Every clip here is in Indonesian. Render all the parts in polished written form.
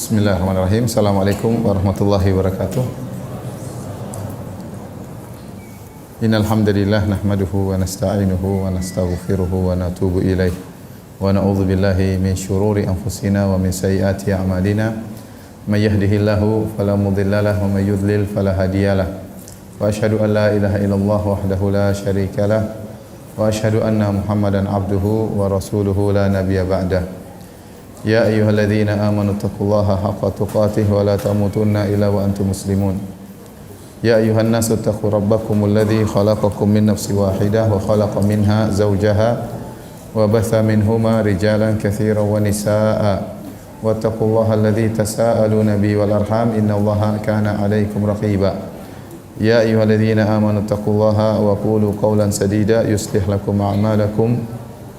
Bismillahirrahmanirrahim. Assalamualaikum warahmatullahi wabarakatuh. Innal hamdalillah nahmaduhu wa nasta'inuhu wa nastaghfiruhu wa natubu ilaih wa na'udzu billahi min syururi anfusina wa min sayyiati a'malina. May yahdihillahu fala mudilla lahu wa may yudlil fala hadiyalah. Wa asyhadu an la ilaha illallah wahdahu la syarika lah wa asyhadu anna Muhammadan abduhu wa rasuluhu la nabiyya ba'dah. Ya ayyuhalladzina amanu taqullaha haqqa tuqatih wa la tamutunna illa wa antum muslimun. Ya ayyuhan nasu taqu rabbakumul ladzi khalaqakum min nafsin wahidah wa khalaqa minha zawjaha wa batha minhuma rijalan katsiran wa nisaa'a wattaqullaha alladzi tasaaluna bihi wal arham innallaha kana 'alaikum raqiba. Ya ayyuhalladzina amanu taqullaha wa qulu qawlan sadida yuslih lakum a'malakum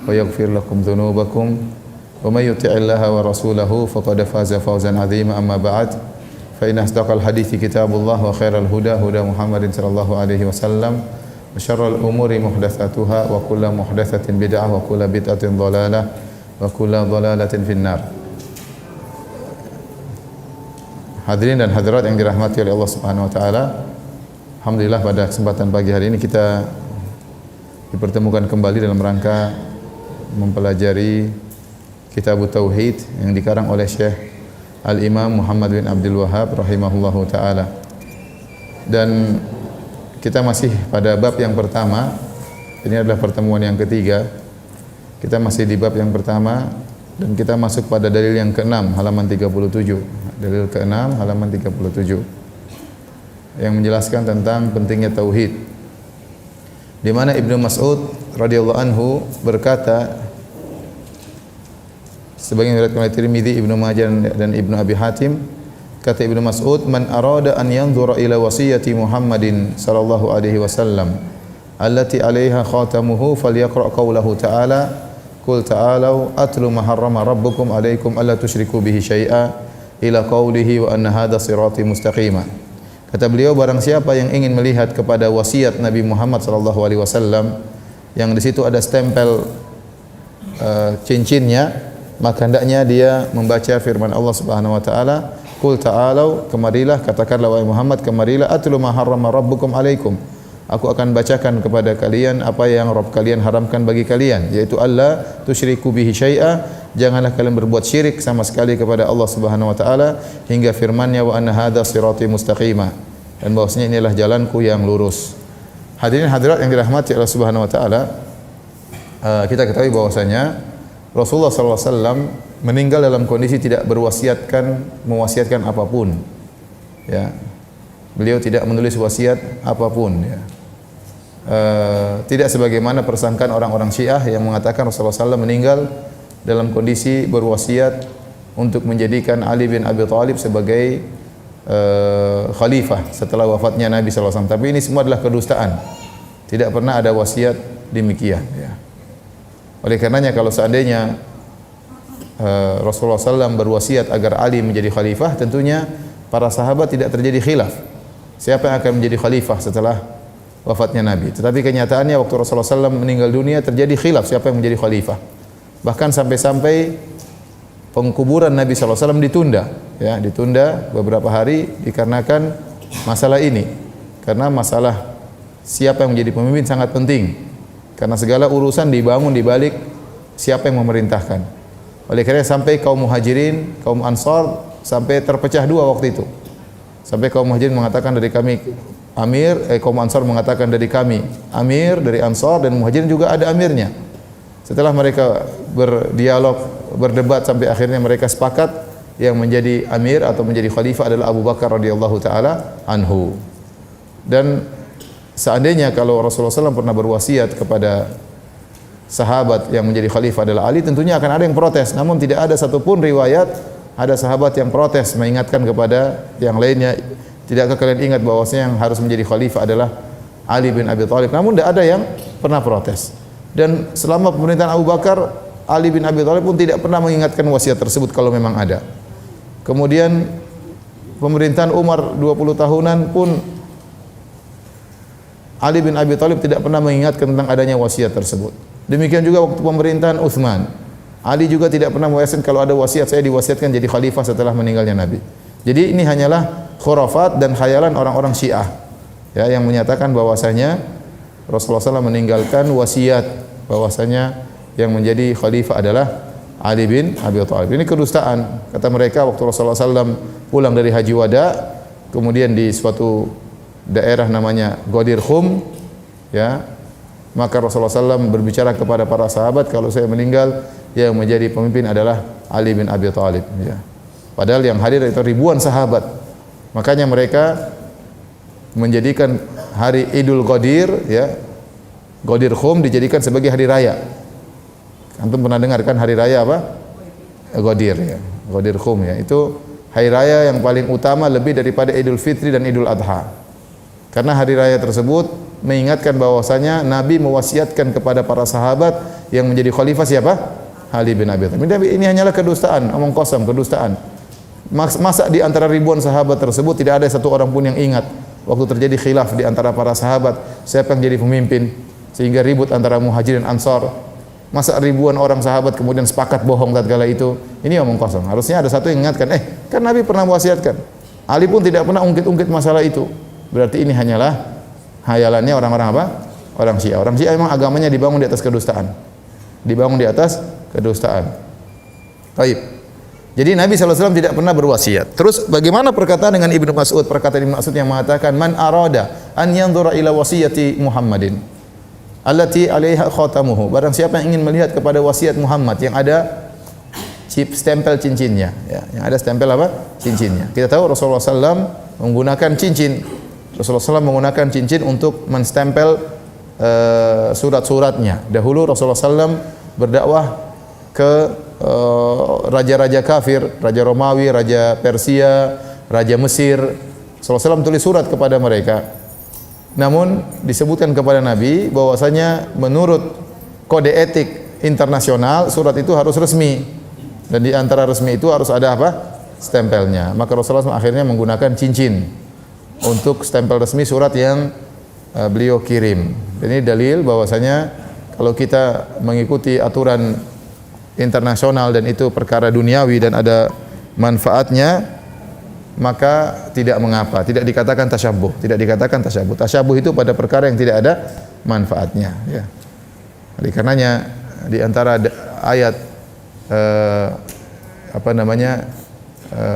wa yaghfir lakum dhunubakum. Wa may yuti'illaha wa rasulahu faqad faza fawzan 'azima amma ba'd fa inna asdaqal hadithi kitabullah wa khairal huda huda Muhammadin sallallahu alaihi wasallam wa syarrul umuri muhdatsatuha wa kullu muhdatsatin bid'ah wa kullu bid'atin dhalalah wa kullu dhalalatin finnar. Hadirin dan hadirat yang dirahmati oleh Allah Subhanahu wa taala, alhamdulillah pada kesempatan pagi hari ini kita dipertemukan kembali dalam rangka mempelajari Kitab Tauhid yang dikarang oleh Syekh Al-Imam Muhammad bin Abdul Wahhab rahimahullahu taala. Dan kita masih pada bab yang pertama. Ini adalah pertemuan yang ketiga. Kita masih di bab yang pertama dan kita masuk pada dalil yang ke-6 halaman 37. Dalil ke-6 halaman 37 yang menjelaskan tentang pentingnya tauhid. Di mana Ibnu Mas'ud radhiyallahu anhu berkata, sebagian riwayat oleh Tirmidzi, Ibnu Majah dan Ibnu Abi Hatim, kata Ibnu Mas'ud, man arada an yanzura ila wasiyati Muhammadin sallallahu alaihi wasallam allati 'alaiha khatamuhu falyaqra qawlahu ta'ala qul ta'alu atlu ma harrama rabbukum 'alaikum alla tusyriku bihi syai'a ila qawlihi wa anna hadha sirati mustaqima. Kata beliau, barang siapa yang ingin melihat kepada wasiat Nabi Muhammad sallallahu alaihi wasallam yang di situ ada stempel cincinnya, maka hendaknya dia membaca firman Allah Subhanahu wa taala, qul ta'alu, kemarilah, katakanlah wahai Muhammad, kemarilah, atlu ma harrama rabbukum alaikum, aku akan bacakan kepada kalian apa yang Rabb kalian haramkan bagi kalian, yaitu alla tusyriku bihi syai'a, janganlah kalian berbuat syirik sama sekali kepada Allah Subhanahu wa taala, hingga firman-Nya wa anna hadza sirati mustaqima, dan bahwasanya inilah jalanku yang lurus. Hadirin hadirat yang dirahmati Allah Subhanahu wa taala, kita ketahui bahwasanya Rasulullah SAW meninggal dalam kondisi tidak mewasiatkan apapun. Ya, beliau tidak menulis wasiat apapun. Ya. Tidak sebagaimana persangkaan orang-orang Syiah yang mengatakan Rasulullah SAW meninggal dalam kondisi berwasiat untuk menjadikan Ali bin Abi Thalib sebagai khalifah setelah wafatnya Nabi SAW. Tapi ini semua adalah kedustaan. Tidak pernah ada wasiat demikian. Ya. Oleh karenanya kalau seandainya Rasulullah SAW berwasiat agar Ali menjadi khalifah, tentunya para sahabat tidak terjadi khilaf siapa yang akan menjadi khalifah setelah wafatnya Nabi. Tetapi kenyataannya waktu Rasulullah SAW meninggal dunia terjadi khilaf siapa yang menjadi khalifah. Bahkan sampai-sampai pengkuburan Nabi SAW ditunda, ya, ditunda beberapa hari dikarenakan masalah ini. Karena masalah siapa yang menjadi pemimpin sangat penting. Karena segala urusan dibangun di balik siapa yang memerintahkan. Oleh karena sampai kaum Muhajirin, kaum Ansar sampai terpecah dua waktu itu. Sampai kaum Muhajirin mengatakan dari kami amir, kaum Ansar mengatakan dari kami amir, dari Ansar, dan Muhajirin juga ada amirnya. Setelah mereka berdialog, berdebat sampai akhirnya mereka sepakat yang menjadi amir atau menjadi khalifah adalah Abu Bakar radhiyallahu taala anhu. Dan seandainya kalau Rasulullah SAW pernah berwasiat kepada sahabat yang menjadi khalifah adalah Ali, tentunya akan ada yang protes. Namun tidak ada satupun riwayat ada sahabat yang protes mengingatkan kepada yang lainnya, tidakkah kalian ingat bahwasanya yang harus menjadi khalifah adalah Ali bin Abi Thalib? Namun tidak ada yang pernah protes. Dan selama pemerintahan Abu Bakar, Ali bin Abi Thalib pun tidak pernah mengingatkan wasiat tersebut kalau memang ada. Kemudian pemerintahan Umar 20 tahunan pun Ali bin Abi Thalib tidak pernah mengingatkan tentang adanya wasiat tersebut. Demikian juga waktu pemerintahan Utsman. Ali juga tidak pernah mewasiatkan kalau ada wasiat saya diwasiatkan jadi khalifah setelah meninggalnya Nabi. Jadi ini hanyalah khurafat dan khayalan orang-orang Syiah ya, yang menyatakan bahwasanya Rasulullah SAW meninggalkan wasiat bahwasanya yang menjadi khalifah adalah Ali bin Abi Thalib. Ini kedustaan. Kata mereka waktu Rasulullah SAW pulang dari Haji Wada, kemudian di suatu daerah namanya Ghadir Khum, ya, maka Rasulullah SAW berbicara kepada para sahabat, kalau saya meninggal yang menjadi pemimpin adalah Ali bin Abi Thalib. Ya. Padahal yang hadir itu ribuan sahabat. Makanya mereka menjadikan hari Idul Ghadir, ya, Ghadir Khum dijadikan sebagai hari raya. Antum pernah dengar kan hari raya apa? Ghadir, ya. Ghadir Khum, ya. Itu hari raya yang paling utama lebih daripada Idul Fitri dan Idul Adha. Karena hari raya tersebut mengingatkan bahwasanya Nabi mewasiatkan kepada para sahabat yang menjadi khalifah siapa? Ali bin Abi Thalib. Ini hanyalah kedustaan, omong kosong, kedustaan. Masa di antara ribuan sahabat tersebut tidak ada satu orang pun yang ingat waktu terjadi khilaf di antara para sahabat siapa yang jadi pemimpin sehingga ribut antara Muhajirin dan Ansar. Masa ribuan orang sahabat kemudian sepakat bohong tatkala itu? Ini omong kosong. Harusnya ada satu yang ingatkan, kan Nabi pernah mewasiatkan. Ali pun tidak pernah ungkit-ungkit masalah itu. Berarti ini hanyalah hayalannya orang-orang apa? Orang Syiah. Orang Syiah memang agamanya dibangun di atas kedustaan. Dibangun di atas kedustaan. Baik. Jadi Nabi SAW tidak pernah berwasiat. Terus bagaimana perkataan dengan Ibnu Mas'ud? Perkataan Ibnu Mas'ud yang mengatakan man arada an yanzura ila wasiyati Muhammadin allati 'alaiha khatamuhu. Barang siapa yang ingin melihat kepada wasiat Muhammad yang ada stempel cincinnya, ya, yang ada stempel apa? Cincinnya. Kita tahu Rasulullah SAW menggunakan cincin. Rasulullah SAW menggunakan cincin untuk menstempel surat-suratnya. Dahulu Rasulullah SAW berdakwah ke raja-raja kafir, raja Romawi, raja Persia, raja Mesir. Rasulullah SAW tulis surat kepada mereka. Namun disebutkan kepada Nabi bahwasanya menurut kode etik internasional surat itu harus resmi. Dan di antara resmi itu harus ada apa? Stempelnya. Maka Rasulullah SAW akhirnya menggunakan cincin untuk stempel resmi surat yang beliau kirim. Dan ini dalil bahwasanya kalau kita mengikuti aturan internasional dan itu perkara duniawi dan ada manfaatnya, maka tidak mengapa, tidak dikatakan tasyabbuh, tidak dikatakan tasyabbuh. Tasyabbuh itu pada perkara yang tidak ada manfaatnya, ya. Oleh karenanya di antara ayat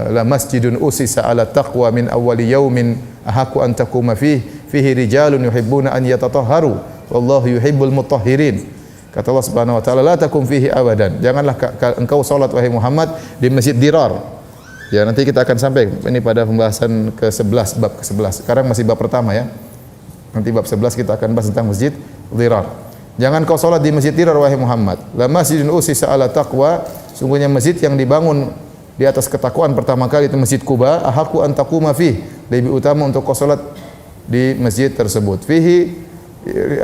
la masjidun usisa ala taqwa min awwali yaumin ahaqqu an taquma fihi rijalun yuhibbuna an yatatahharu wallahu yuhibbul mutahhirin. Kata Allah Subhanahu wa taala, la takum fihi abadan. Janganlah engkau salat wahai Muhammad di Masjid Dirar. Ya, nanti kita akan sampai ini pada pembahasan ke-11, bab ke-11. Sekarang masih bab pertama, ya. Nanti bab 11 kita akan bahas tentang Masjid Dirar. Jangan kau salat di Masjid Dirar wahai Muhammad. La masjidun usisa ala taqwa. Sungguhnya masjid yang dibangun di atas ketakwaan pertama kali itu Masjid Quba, ahaqqu an taquma fihi. Lebih utama untuk kau salat di masjid tersebut. Fihi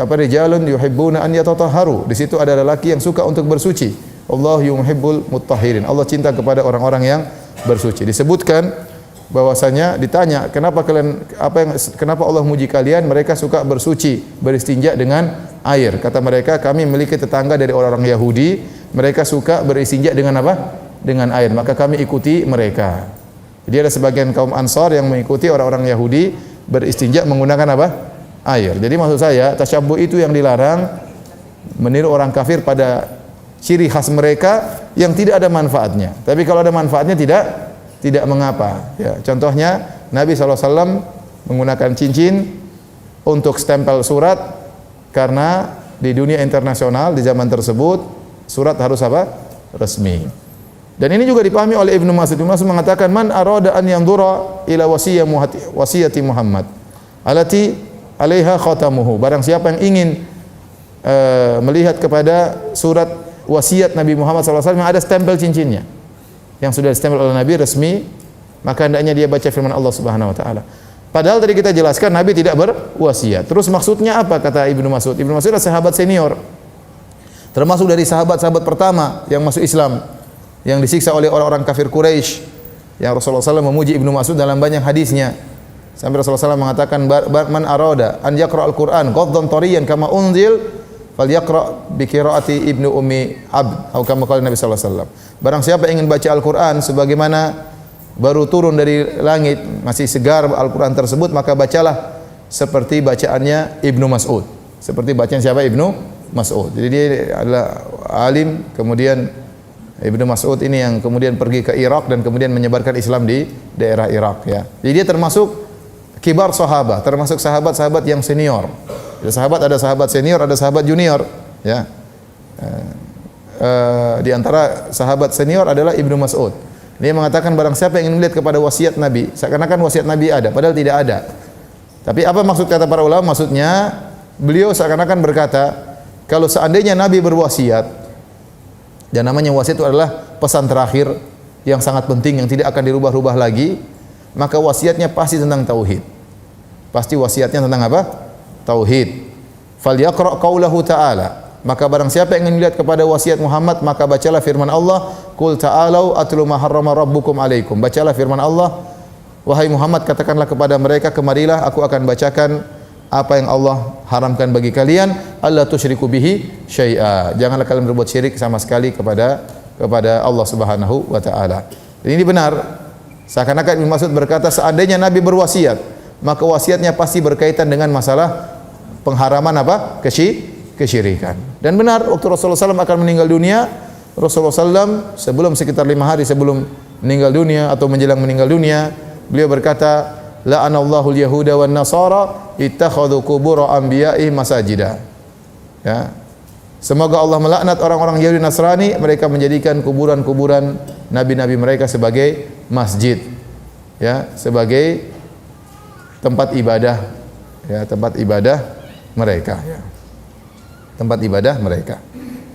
rijalun yuhibbuna an yatatahharu. Di situ ada lelaki yang suka untuk bersuci. Allah yuhibbul mutahhirin. Allah cinta kepada orang-orang yang bersuci. Disebutkan bahwasanya ditanya, kenapa Allah muji kalian? Mereka suka bersuci, beristinja dengan air. Kata mereka, kami memiliki tetangga dari orang-orang Yahudi, mereka suka beristinja dengan apa? Dengan air. Maka kami ikuti mereka. Jadi ada sebagian kaum Ansar yang mengikuti orang-orang Yahudi beristinja menggunakan apa? Air. Jadi maksud saya, tasyabbuh itu yang dilarang, meniru orang kafir pada ciri khas mereka yang tidak ada manfaatnya. Tapi kalau ada manfaatnya tidak mengapa. Ya, contohnya Nabi SAW menggunakan cincin untuk stempel surat karena di dunia internasional di zaman tersebut surat harus apa? Resmi. Dan ini juga dipahami oleh Ibnu Mas'ud. Ibnu Mas'ud mengatakan, man arada an yanzura ila wasiyati Muhammad alati 'alaiha khatamuhu. Barang siapa yang ingin melihat kepada surat wasiat Nabi Muhammad SAW yang ada stempel cincinnya, yang sudah distempel oleh Nabi resmi, maka hendaknya dia baca firman Allah Subhanahu wa taala. Padahal tadi kita jelaskan Nabi tidak berwasiat. Terus maksudnya apa kata Ibnu Mas'ud? Ibnu Mas'ud adalah sahabat senior. Termasuk dari sahabat-sahabat pertama yang masuk Islam, yang disiksa oleh orang-orang kafir Quraisy. Yang Rasulullah SAW memuji Ibnu Mas'ud dalam banyak hadisnya. Sampai Rasulullah SAW mengatakan, man arada an yaqra al-Qur'an ghaddan tariyan kama unzil falyaqra bi qiraati Ibnu Ummi Abd atau kama qala Nabi sallallahu alaihi wasallam. Barang siapa ingin baca Al-Qur'an sebagaimana baru turun dari langit, masih segar Al-Qur'an tersebut, maka bacalah seperti bacaannya Ibnu Mas'ud. Seperti bacaan siapa? Ibnu Mas'ud. Jadi dia adalah alim, kemudian Ibnu Mas'ud ini yang kemudian pergi ke Irak dan kemudian menyebarkan Islam di daerah Irak ya. Jadi dia termasuk kibar sahabat, termasuk sahabat-sahabat yang senior. Ada sahabat senior, ada sahabat junior ya. Di antara sahabat senior adalah Ibnu Mas'ud. Dia mengatakan barang siapa yang ingin melihat kepada wasiat Nabi, seakan-akan wasiat Nabi ada, padahal tidak ada. Tapi apa maksud kata para ulama? Maksudnya beliau seakan-akan berkata, kalau seandainya Nabi berwasiat, dan namanya wasiat itu adalah pesan terakhir yang sangat penting yang tidak akan dirubah-rubah lagi, maka wasiatnya pasti tentang tauhid. Pasti wasiatnya tentang apa? Tauhid. Falyaqra qaulahu ta'ala. Maka barang siapa yang ingin melihat kepada wasiat Muhammad, maka bacalah firman Allah, qul ta'alau atlu ma harrama rabbukum alaikum. Bacalah firman Allah, wahai Muhammad, katakanlah kepada mereka, kemarilah aku akan bacakan apa yang Allah haramkan bagi kalian, alla tusyriku bihi syai'a. Janganlah kalian berbuat syirik sama sekali kepada Allah Subhanahu wa taala. Ini benar. Seakan-akan Ibnu Mas'ud berkata seandainya Nabi berwasiat, maka wasiatnya pasti berkaitan dengan masalah pengharaman apa? Kesyirikan. Dan benar, waktu Rasulullah SAW akan meninggal dunia, Rasulullah SAW sebelum sekitar 5 hari sebelum meninggal dunia atau menjelang meninggal dunia, beliau berkata, la'anallahu al-yahuda wan nasara ittakhadhu qubur anbiya'i masajida. Ya. Semoga Allah melaknat orang-orang Yahudi Nasrani, mereka menjadikan kuburan-kuburan nabi-nabi mereka sebagai masjid. Ya, sebagai tempat ibadah, ya, tempat ibadah mereka, ya. Tempat ibadah mereka.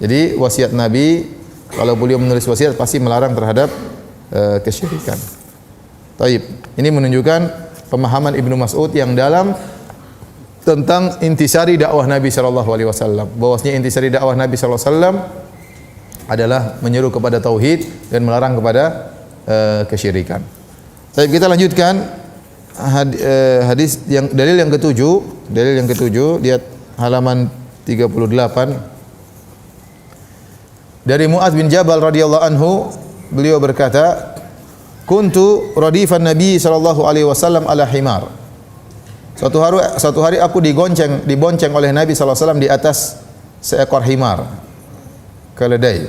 Jadi wasiat Nabi, kalau beliau menulis wasiat pasti melarang terhadap kesyirikan. Taib. Ini menunjukkan pemahaman Ibnu Mas'ud yang dalam tentang intisari dakwah Nabi sallallahu alaihi wasallam. Bahwasanya intisari dakwah Nabi sallallahu alaihi wasallam adalah menyeru kepada tauhid dan melarang kepada kesyirikan. Taib, kita lanjutkan hadis yang dalil yang ketujuh, lihat halaman 38. Dari Mu'adz bin Jabal radhiyallahu anhu, beliau berkata, kuntu radifan Nabi sallallahu alaihi wasallam ala himar. Suatu hari aku dibonceng oleh Nabi sallallahu alaihi wasallam di atas seekor himar, keledai.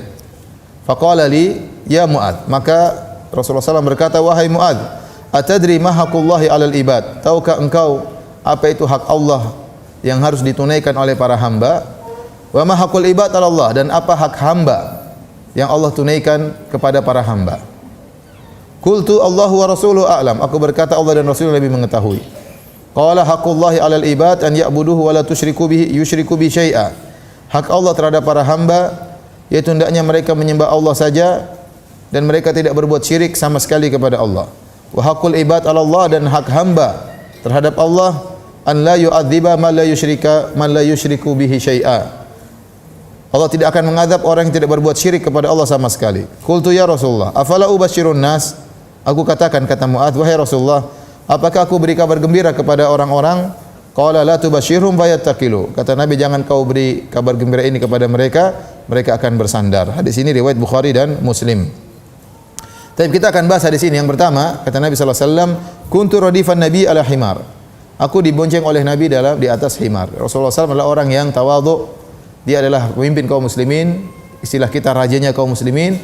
Faqala li ya Mu'adz, maka Rasulullah SAW berkata, wahai Mu'adz, atadri ma haqqullahi 'alal ibad? Tahukah engkau apa itu hak Allah yang harus ditunaikan oleh para hamba? Wa ma haqqul ibad 'ala Allah, dan apa hak hamba yang Allah tunaikan kepada para hamba? Qultu Allahu wa rasuluhu a'lam. Aku berkata Allah dan Rasulullah lebih mengetahui. Qala haqqullahi 'alal ibad an ya'buduhu wa la tusyriku bihi syai'a. Hak Allah terhadap para hamba yaitu hendaknya mereka menyembah Allah saja dan mereka tidak berbuat syirik sama sekali kepada Allah. Wa haqqul ibad 'ala Allah, dan hak hamba terhadap Allah an la yu'adziba man la yusyriku bihi syai'a. Allah tidak akan mengadab orang yang tidak berbuat syirik kepada Allah sama sekali. Qultu ya Rasulullah, afala ubasyirun nas? Aku katakan, kata Mu'adz, wahai Rasulullah, apakah aku beri kabar gembira kepada orang-orang? Qala la tubasyirhum fayattaqilu. Kata Nabi, jangan kau beri kabar gembira ini kepada mereka, mereka akan bersandar. Hadis ini riwayat Bukhari dan Muslim. Tapi kita akan bahas hadis ini. Yang pertama, kata Nabi sallallahu alaihi wasallam, kuntu radifan Nabi ala himar. Aku dibonceng oleh Nabi di atas himar. Rasulullah SAW adalah orang yang tawadhu. Dia adalah pemimpin kaum muslimin, istilah kita rajanya kaum muslimin.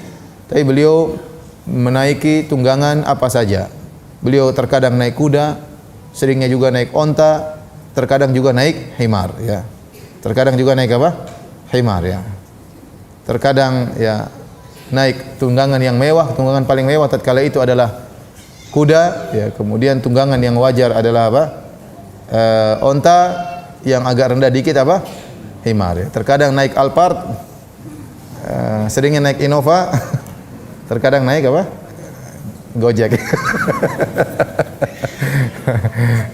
Tapi beliau menaiki tunggangan apa saja. Beliau terkadang naik kuda, seringnya juga naik onta, terkadang juga naik himar, ya. Terkadang juga naik apa? Himar, ya. Terkadang ya naik tunggangan yang mewah, tunggangan paling mewah tatkala itu adalah kuda, ya. Kemudian tunggangan yang wajar adalah apa? Onta, yang agak rendah dikit apa? Himar, ya. Terkadang naik Alphard, seringnya naik Innova, terkadang naik apa? Gojek.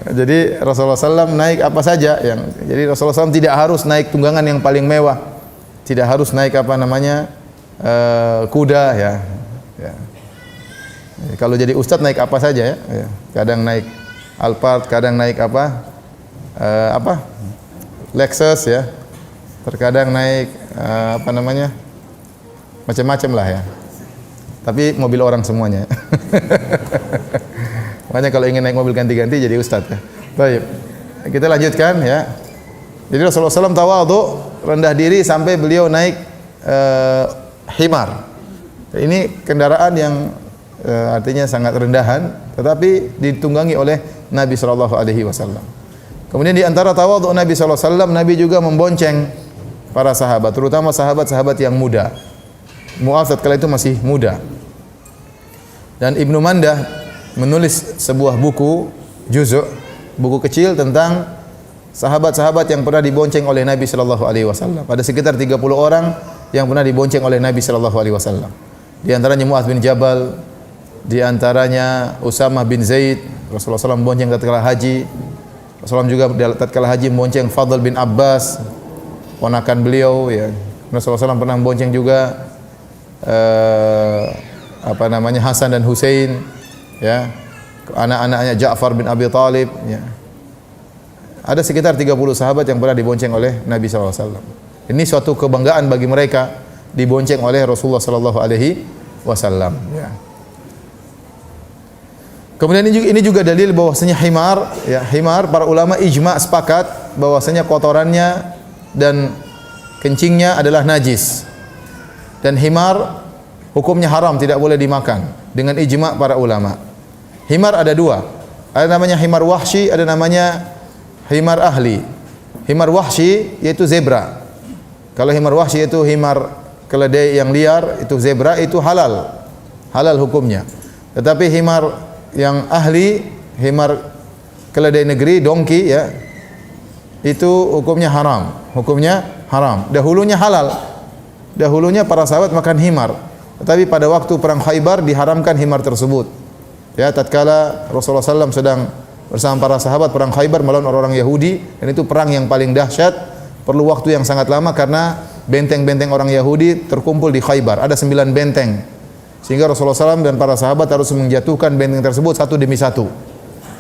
Jadi Rasulullah SAW naik apa saja jadi Rasulullah SAW tidak harus naik tunggangan yang paling mewah, tidak harus naik apa namanya kuda, ya. Kalau jadi ustadz naik apa saja, ya. Kadang naik Alphard, kadang naik apa Lexus, ya. terkadang naik apa namanya? Macam-macam lah ya. Tapi mobil orang semuanya. Makanya kalau ingin naik mobil ganti-ganti jadi ustadz ya. Baik. Kita lanjutkan ya. Jadi Rasulullah SAW tawadhu, rendah diri sampai beliau naik himar. Ini kendaraan yang artinya sangat rendahan, tetapi ditunggangi oleh Nabi sallallahu alaihi wasallam. Kemudian di antara tawadhu Nabi sallallahu alaihi wasallam, Nabi juga membonceng para sahabat, terutama sahabat-sahabat yang muda. Mu'adz kala itu masih muda. Dan Ibnu Mandah menulis sebuah buku juzuk, buku kecil tentang sahabat-sahabat yang pernah dibonceng oleh Nabi sallallahu alaihi wasallam. Ada sekitar 30 orang yang pernah dibonceng oleh Nabi sallallahu alaihi wasallam. Di antaranya Mu'adz bin Jabal, di antaranya Usamah bin Zaid, Rasulullah SAW bonceng tatkala haji. Rasulullah juga tatkala haji bonceng Fadl bin Abbas, ponakan beliau ya. Rasulullah SAW pernah bonceng juga apa namanya Hasan dan Husain ya. Anak-anaknya Ja'far bin Abi Thalib ya. Ada sekitar 30 sahabat yang pernah dibonceng oleh Nabi SAW. Ini suatu kebanggaan bagi mereka dibonceng oleh Rasulullah sallallahu alaihi wasallam ya. Kemudian ini juga dalil bahwasanya himar ya, himar para ulama ijma sepakat bahwasanya kotorannya dan kencingnya adalah najis. Dan himar hukumnya haram, tidak boleh dimakan dengan ijma para ulama. Himar ada dua. Ada namanya himar wahsy, ada namanya himar ahli. Himar wahsy yaitu zebra. Kalau himar wahsy itu himar keledai yang liar, itu zebra, itu halal hukumnya. Tetapi himar yang ahli, himar keledai negeri, dongki ya, itu hukumnya haram. Dahulunya halal, dahulunya para sahabat makan himar, tetapi pada waktu perang Khaybar diharamkan himar tersebut ya. Tatkala Rasulullah SAW sedang bersama para sahabat perang Khaybar melawan orang-orang Yahudi, dan itu perang yang paling dahsyat, perlu waktu yang sangat lama karena benteng-benteng orang Yahudi terkumpul di Khaybar. Ada 9 benteng. Sehingga Rasulullah SAW dan para sahabat harus menjatuhkan benteng tersebut satu demi satu.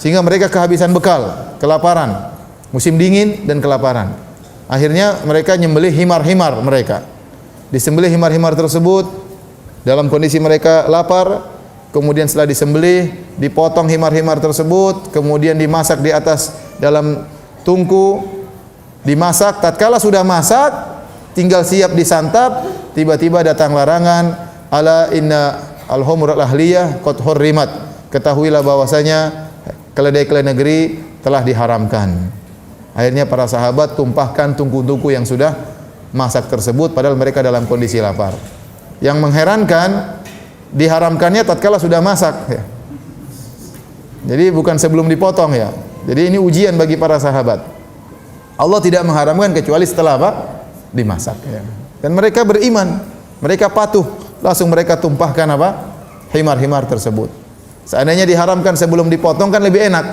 Sehingga mereka kehabisan bekal, kelaparan. Musim dingin dan kelaparan. Akhirnya mereka nyembelih himar-himar mereka. Disembelih himar-himar tersebut dalam kondisi mereka lapar. Kemudian setelah disembelih, dipotong himar-himar tersebut, kemudian dimasak di atas dalam tungku, dimasak. Tatkala sudah masak, tinggal siap disantap, tiba-tiba datang larangan, ala inna al-humur al-ahliyah qad hurrimat. Ketahuilah bahwasanya keledai-keledai negeri telah diharamkan. Akhirnya para sahabat tumpahkan tungku-tungku yang sudah masak tersebut padahal mereka dalam kondisi lapar. Yang mengherankan, diharamkannya tatkala sudah masak ya. Jadi bukan sebelum dipotong ya. Jadi ini ujian bagi para sahabat. Allah tidak mengharamkan kecuali setelah apa? Dimasak ya. Dan mereka beriman, mereka patuh, langsung mereka tumpahkan apa? Himar-himar tersebut. Seandainya diharamkan sebelum dipotong kan lebih enak.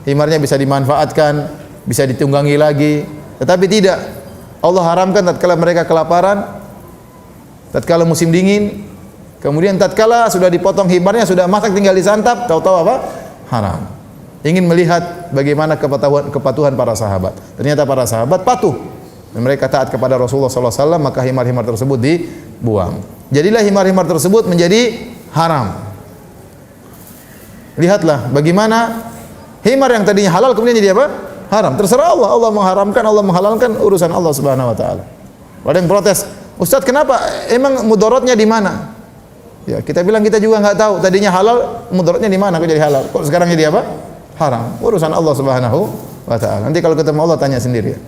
Himarnya bisa dimanfaatkan, bisa ditunggangi lagi. Tetapi tidak. Allah haramkan tatkala mereka kelaparan, tatkala musim dingin. Kemudian tatkala sudah dipotong himarnya, sudah masak tinggal disantap, tahu-tahu apa? Haram. Ingin melihat bagaimana kepatuhan para sahabat. Ternyata para sahabat patuh. Dan mereka taat kepada Rasulullah SAW, maka himar-himar tersebut dibuang. Jadilah himar-himar tersebut menjadi haram. Lihatlah bagaimana himar yang tadinya halal kemudian jadi apa? Haram. Terserah Allah. Allah mengharamkan, Allah menghalalkan, urusan Allah Subhanahu wa taala. Ada yang protes, "Ustaz, kenapa? Emang mudaratnya di mana?" Ya, kita bilang kita juga enggak tahu. Tadinya halal, mudaratnya di mana kok jadi halal? Kok sekarang jadi apa? Haram. Urusan Allah Subhanahu wa taala. Nanti kalau ketemu Allah tanya sendiri ya.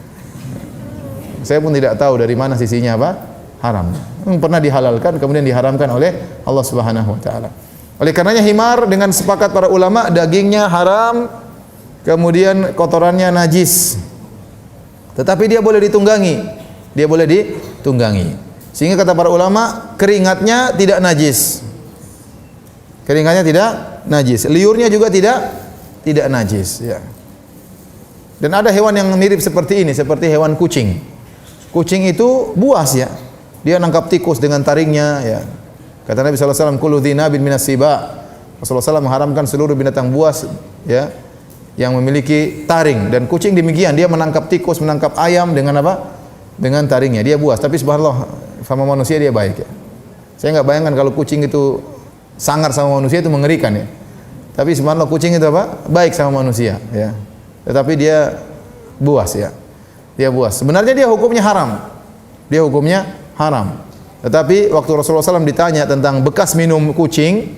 Saya pun tidak tahu dari mana sisinya apa? Haram. Pernah dihalalkan kemudian diharamkan oleh Allah Subhanahu wa taala. Oleh karenanya himar dengan sepakat para ulama dagingnya haram, kemudian kotorannya najis. Tetapi dia boleh ditunggangi. Dia boleh ditunggangi. Sehingga kata para ulama keringatnya tidak najis. Keringatnya tidak najis. Liurnya juga tidak najis ya. Dan ada hewan yang mirip seperti ini, seperti hewan kucing. Kucing itu buas ya. Dia nangkap tikus dengan taringnya ya. Kata Nabi sallallahu alaihi wasallam, "Kullu dzinabin minas siba." Rasulullah SAW mengharamkan seluruh binatang buas ya yang memiliki taring, dan kucing demikian, dia menangkap tikus, menangkap ayam dengan apa? dengan taringnya. Dia buas, tapi subhanallah sama manusia dia baik ya. Saya nggak bayangkan kalau kucing itu sangar sama manusia itu mengerikan ya. Tapi subhanallah kucing itu apa? Baik sama manusia ya. Tetapi dia buas ya. Dia buas. Sebenarnya dia hukumnya haram. Dia hukumnya haram. Tetapi waktu Rasulullah SAW ditanya tentang bekas minum kucing,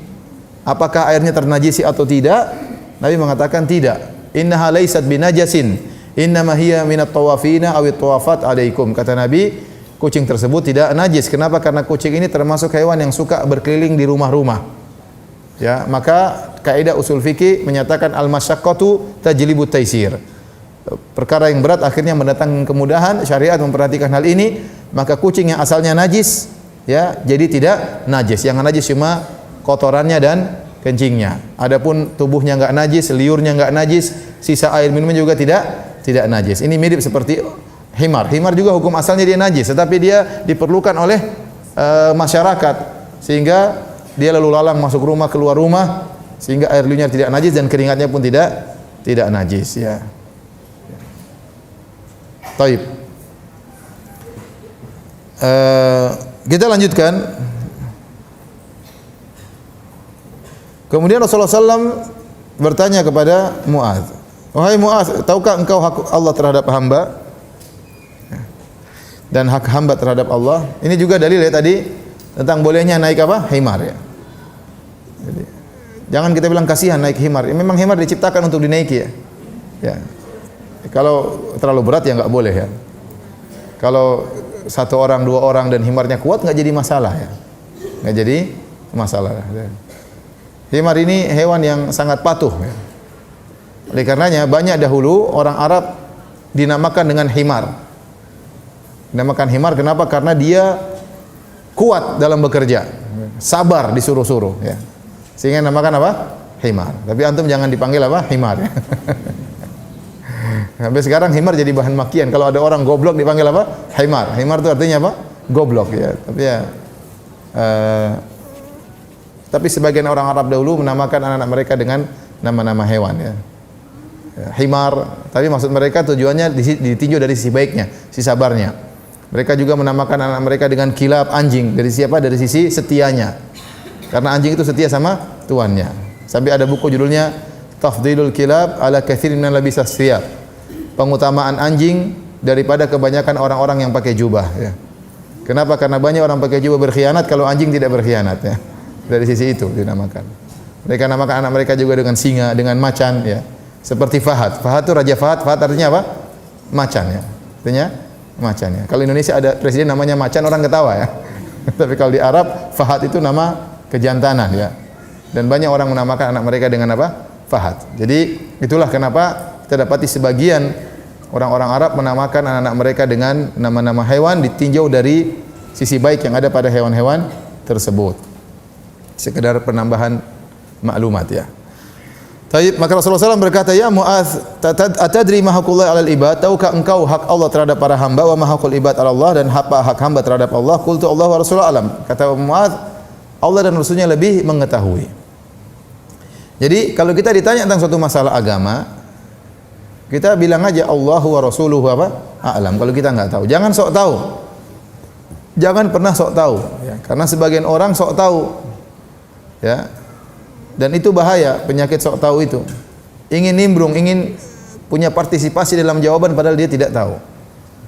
apakah airnya ternajisi atau tidak? Nabi mengatakan tidak. Innaha laysat binajasin. Innama hiya minat tawafina awit tawafat alaikum. Kata Nabi, kucing tersebut tidak najis. Kenapa? Karena kucing ini termasuk hewan yang suka berkeliling di rumah-rumah. Ya, maka kaidah usul fikih menyatakan al-masyaqqatu tajlibu taisir. Perkara yang berat akhirnya mendatangkan kemudahan. Syariat memperhatikan hal ini, maka kucing yang asalnya najis ya jadi tidak najis. Yang najis cuma kotorannya dan kencingnya. Adapun tubuhnya enggak najis, liurnya enggak najis, sisa air minumnya juga tidak najis. Ini mirip seperti himar. Himar juga hukum asalnya dia najis, tetapi dia diperlukan oleh masyarakat sehingga dia lalu lalang masuk rumah keluar rumah sehingga air liurnya tidak najis dan keringatnya pun tidak najis ya. Taib. Kita lanjutkan. Kemudian Rasulullah SAW bertanya kepada Mu'adz, wahai Mu'adz, tahukah engkau hak Allah terhadap hamba dan hak hamba terhadap Allah? Ini juga dalil ya tadi tentang bolehnya naik apa? Himar ya. Jadi, jangan kita bilang kasihan naik himar. Memang himar diciptakan untuk dinaiki ya. Ya. Kalau terlalu berat ya nggak boleh ya. Kalau satu orang, dua orang dan himarnya kuat nggak jadi masalah ya. Nggak jadi masalah. Himar ini hewan yang sangat patuh ya. Oleh karenanya banyak dahulu orang Arab dinamakan dengan himar. Dinamakan himar kenapa? Karena dia kuat dalam bekerja, sabar disuruh-suruh ya. Sehingga namakan apa? Himar. Tapi antum jangan dipanggil apa? Himar ya. Sampai sekarang himar jadi bahan makian. Kalau ada orang goblok dipanggil apa? Himar. Himar itu artinya apa? Goblok ya. Tapi ya tapi sebagian orang Arab dahulu menamakan anak-anak mereka dengan nama-nama hewan ya. Himar, tapi maksud mereka tujuannya ditinjau dari sisi baiknya, sisi sabarnya. Mereka juga menamakan anak mereka dengan kilab, anjing. Dari siapa? Dari sisi setianya. Karena anjing itu setia sama tuannya. Sampai ada buku judulnya Tafdilul Kilab ala katsirin min labisas thiyab. Pengutamaan anjing daripada kebanyakan orang-orang yang pakai jubah ya. Kenapa? Karena banyak orang pakai jubah berkhianat, kalau anjing tidak berkhianat ya. Dari sisi itu dinamakan. Mereka namakan anak mereka juga dengan singa, dengan macan ya. Seperti Fahad. Fahad itu Raja Fahad. Fahad artinya apa? Macan ya. Artinya macan ya. Kalau Indonesia ada presiden namanya macan, orang ketawa ya. Tapi kalau di Arab Fahad itu nama kejantanan ya. Dan banyak orang menamakan anak mereka dengan apa? Fahad. Jadi itulah kenapa kita dapati sebagian orang-orang Arab menamakan anak-anak mereka dengan nama-nama hewan ditinjau dari sisi baik yang ada pada hewan-hewan tersebut. Sekedar penambahan maklumat ya. Taib, maka Rasulullah SAW berkata, ya Mu'adz, atadri ma haqqullah 'alal ibad? Tahukah engkau hak Allah terhadap para hamba, wa ma haqqul ibad 'ala Allah, dan apa hak hamba terhadap Allah? Qultu Allah wa Rasulullah alam. Kata Mu'adz, Allah dan Rasulnya lebih mengetahui. Jadi kalau kita ditanya tentang suatu masalah agama, kita bilang aja Allah wa Rasuluhu apa? A'lam. Kalau kita enggak tahu, jangan sok tahu. Jangan pernah sok tahu ya. Karena sebagian orang sok tahu. Ya. Dan itu bahaya, penyakit sok tahu itu. Ingin nimbrung, ingin punya partisipasi dalam jawaban padahal dia tidak tahu.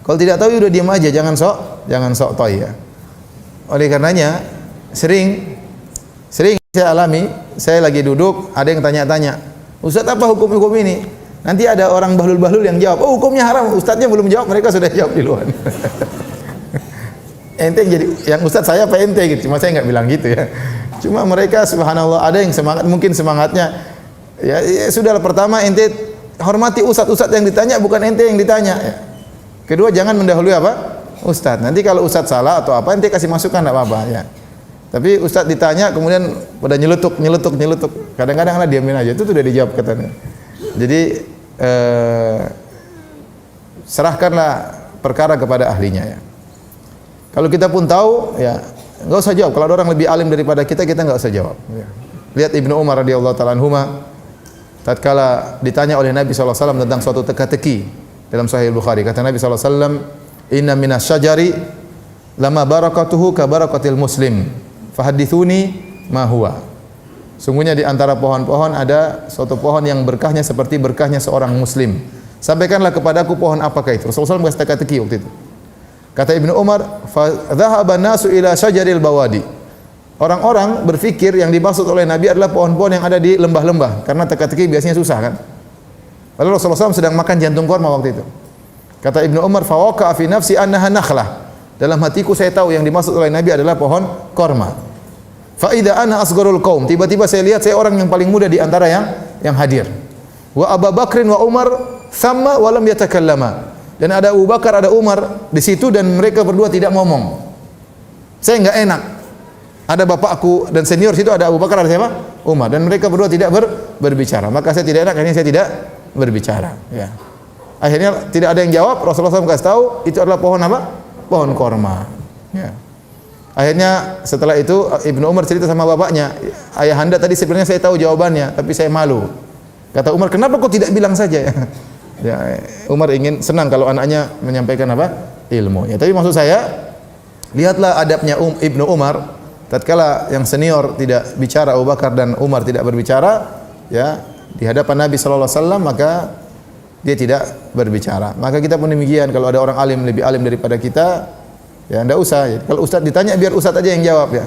Kalau tidak tahu udah diam aja, jangan sok tahu ya. Oleh karenanya sering saya alami, saya lagi duduk, ada yang tanya-tanya, Ustaz apa hukum-hukum ini? Nanti ada orang bahlul-bahlul yang jawab, oh hukumnya haram, Ustaznya belum jawab, mereka sudah jawab di luar. Ente jadi, yang Ustaz saya apa ente gitu, cuma saya nggak bilang gitu ya. Cuma mereka subhanallah ada yang semangat, mungkin semangatnya ya sudahlah, pertama ente hormati ustaz yang ditanya, bukan ente yang ditanya ya. Kedua, jangan mendahului apa? Ustaz. Nanti kalau ustaz salah atau apa ente kasih masukan enggak apa-apa ya. Tapi ustaz ditanya kemudian pada nyeletuk. Kadang-kadang diamin aja, itu sudah dijawab katanya. Jadi serahkanlah perkara kepada ahlinya ya. Kalau kita pun tahu ya enggak usah jawab. Kalau ada orang lebih alim daripada kita enggak usah jawab. Ya. Lihat Ibnu Umar radhiyallahu taala anhuma, tatkala ditanya oleh Nabi SAW tentang suatu teka-teki dalam Sahih Bukhari, kata Nabi SAW, Inna minas syajari lama barakatuhu ka barakatil muslim. Fahadithuni ma huwa. Sungguhnya di antara pohon-pohon ada suatu pohon yang berkahnya seperti berkahnya seorang muslim. Sampaikanlah kepadaku pohon apakah itu. Rasulullah SAW berkata teka-teki waktu itu. Kata Ibnu Umar, fa dhahaba nasu ila syajaril bawadi. Orang-orang berfikir yang dimaksud oleh Nabi adalah pohon-pohon yang ada di lembah-lembah, karena teka-teki biasanya susah kan. Lalu Rasulullah SAW sedang makan jantung korma waktu itu. Kata Ibnu Umar, fa waqa'a fi nafsi annaha nakhlah. Dalam hatiku saya tahu yang dimaksud oleh Nabi adalah pohon korma. Fa idza ana asgharul qaum. Tiba-tiba saya lihat saya orang yang paling muda di antara yang hadir. Wa Abu Bakrin wa Umar thamma wa lam yatakallama. Dan ada Abu Bakar, ada Umar di situ dan mereka berdua tidak ngomong. Saya enggak enak. Ada bapakku dan senior situ, ada Abu Bakar, ada siapa? Umar, dan mereka berdua tidak berbicara. Maka saya tidak enak, akhirnya saya tidak berbicara. Ya. Akhirnya tidak ada yang jawab. Rasulullah SAW kasih tahu itu adalah pohon apa? Pohon korma. Ya. Akhirnya setelah itu Ibnu Umar cerita sama bapaknya, ayahanda tadi sebenarnya saya tahu jawabannya, tapi saya malu. Kata Umar, kenapa kau tidak bilang saja? Ya, Umar ingin senang kalau anaknya menyampaikan apa? Ilmu. Ya, tapi maksud saya, lihatlah adabnya Ibnu Umar. Tatkala yang senior tidak bicara, Abu Bakar dan Umar tidak berbicara, ya, di hadapan Nabi sallallahu alaihi wasallam, maka dia tidak berbicara. Maka kita pun demikian, kalau ada orang alim lebih alim daripada kita, ya enggak usah. Kalau ustaz ditanya biar ustaz aja yang jawab ya.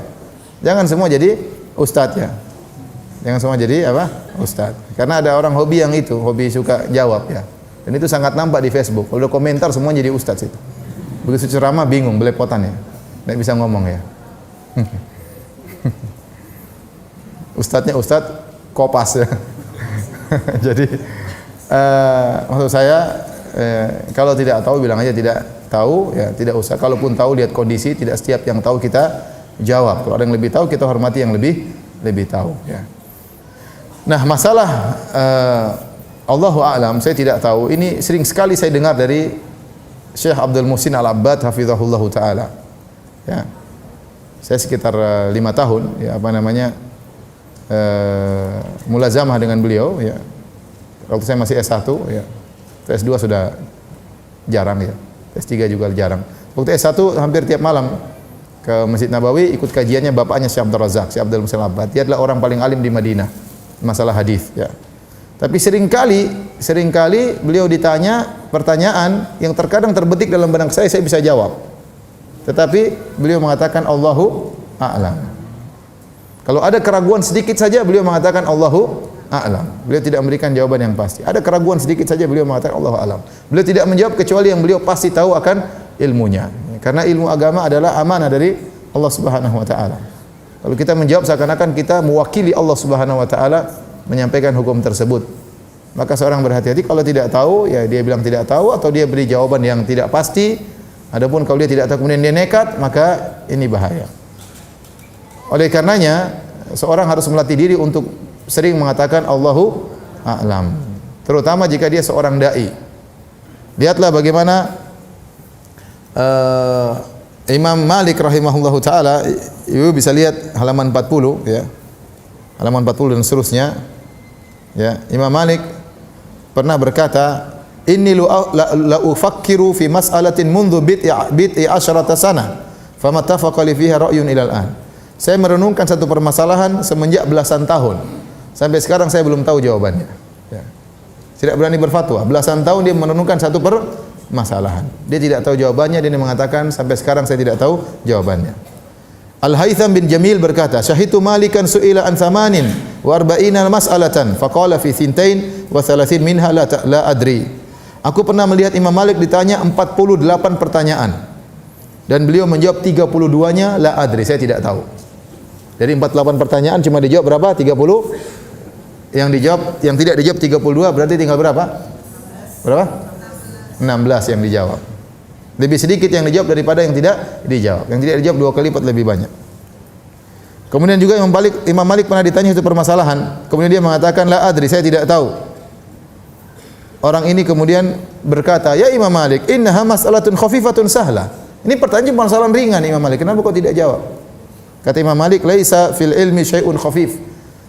Jangan semua jadi ustaz ya. Jangan semua jadi apa? Ustaz. Karena ada orang hobi yang itu, hobi suka jawab ya. Dan itu sangat nampak di Facebook. Kalau komentar semua jadi ustaz itu. Begitu ceramah bingung, belepotan ya. Enggak bisa ngomong ya. Ustadznya ustadz kopas ya. Jadi maksud saya kalau tidak tahu bilang aja tidak tahu ya, tidak usah. Kalaupun tahu lihat kondisi, tidak setiap yang tahu kita jawab. Kalau ada yang lebih tahu kita hormati yang lebih tahu ya. Nah, masalah Allahu a'lam, saya tidak tahu. Ini sering sekali saya dengar dari Syekh Abdul Muhsin Al-Abbad hafizahullahu taala. Ya. Saya sekitar 5 tahun ya mulazamah dengan beliau ya. Waktu saya masih S1 ya. S2 sudah jarang ya. S3 juga jarang. Waktu S1 hampir tiap malam ke Masjid Nabawi ikut kajiannya bapaknya Syekh Abdul Razak, Syekh Abdul Muhsin Al-Abbad. Dia adalah orang paling alim di Madinah masalah hadis ya. Tapi seringkali beliau ditanya pertanyaan yang terkadang terbetik dalam benak saya bisa jawab. Tetapi beliau mengatakan Allahu a'lam. Kalau ada keraguan sedikit saja beliau mengatakan Allahu a'lam. Beliau tidak memberikan jawaban yang pasti. Ada keraguan sedikit saja beliau mengatakan Allahu a'lam. Beliau tidak menjawab kecuali yang beliau pasti tahu akan ilmunya. Karena ilmu agama adalah amanah dari Allah Subhanahu wa taala. Kalau kita menjawab seakan-akan kita mewakili Allah Subhanahu wa taala menyampaikan hukum tersebut. Maka seorang berhati-hati kalau tidak tahu ya dia bilang tidak tahu atau dia beri jawaban yang tidak pasti. Adapun kalau dia tidak tahu kemudian dia nekat, maka ini bahaya. Oleh karenanya, seorang harus melatih diri untuk sering mengatakan Allahu a'lam. Terutama jika dia seorang dai. Lihatlah bagaimana Imam Malik rahimahullahu taala, Ibu bisa lihat halaman 40 ya. Halaman 40 dan seterusnya. Ya, Imam Malik pernah berkata, inni la ufakkiru fi mas'alatin mundu bid'i asyrata sana famattafaqa li fiha ra'yun ilal an. Saya merenungkan satu permasalahan semenjak belasan tahun. Sampai sekarang saya belum tahu jawabannya. Ya. Tidak berani berfatwa. Belasan tahun dia merenungkan satu permasalahan. Dia tidak tahu jawabannya, dia mengatakan sampai sekarang saya tidak tahu jawabannya. Al-Haytham bin Jamil berkata, "Syahitu Malikan su'ila an thamanin wa arba'ina mas'alatan faqala fi thintain wa thalathin minha la adri." Aku pernah melihat Imam Malik ditanya 48 pertanyaan dan beliau menjawab 32-nya la adri, saya tidak tahu. Dari 48 pertanyaan cuma dijawab berapa? 30. Yang tidak dijawab 32, berarti tinggal berapa? Berapa? 16 yang dijawab. Lebih sedikit yang dijawab daripada yang tidak dijawab. Yang tidak dijawab 2 kali lipat lebih banyak. Kemudian juga Imam Malik pernah ditanya itu permasalahan, kemudian dia mengatakan la adri, saya tidak tahu. Orang ini kemudian berkata, "Ya Imam Malik, innaha mas'alatun khafifatun sahla." Ini pertanyaan permasalahan ringan Imam Malik. Kenapa kau tidak jawab? Kata Imam Malik, "Laisa fil ilmi syai'un khafif."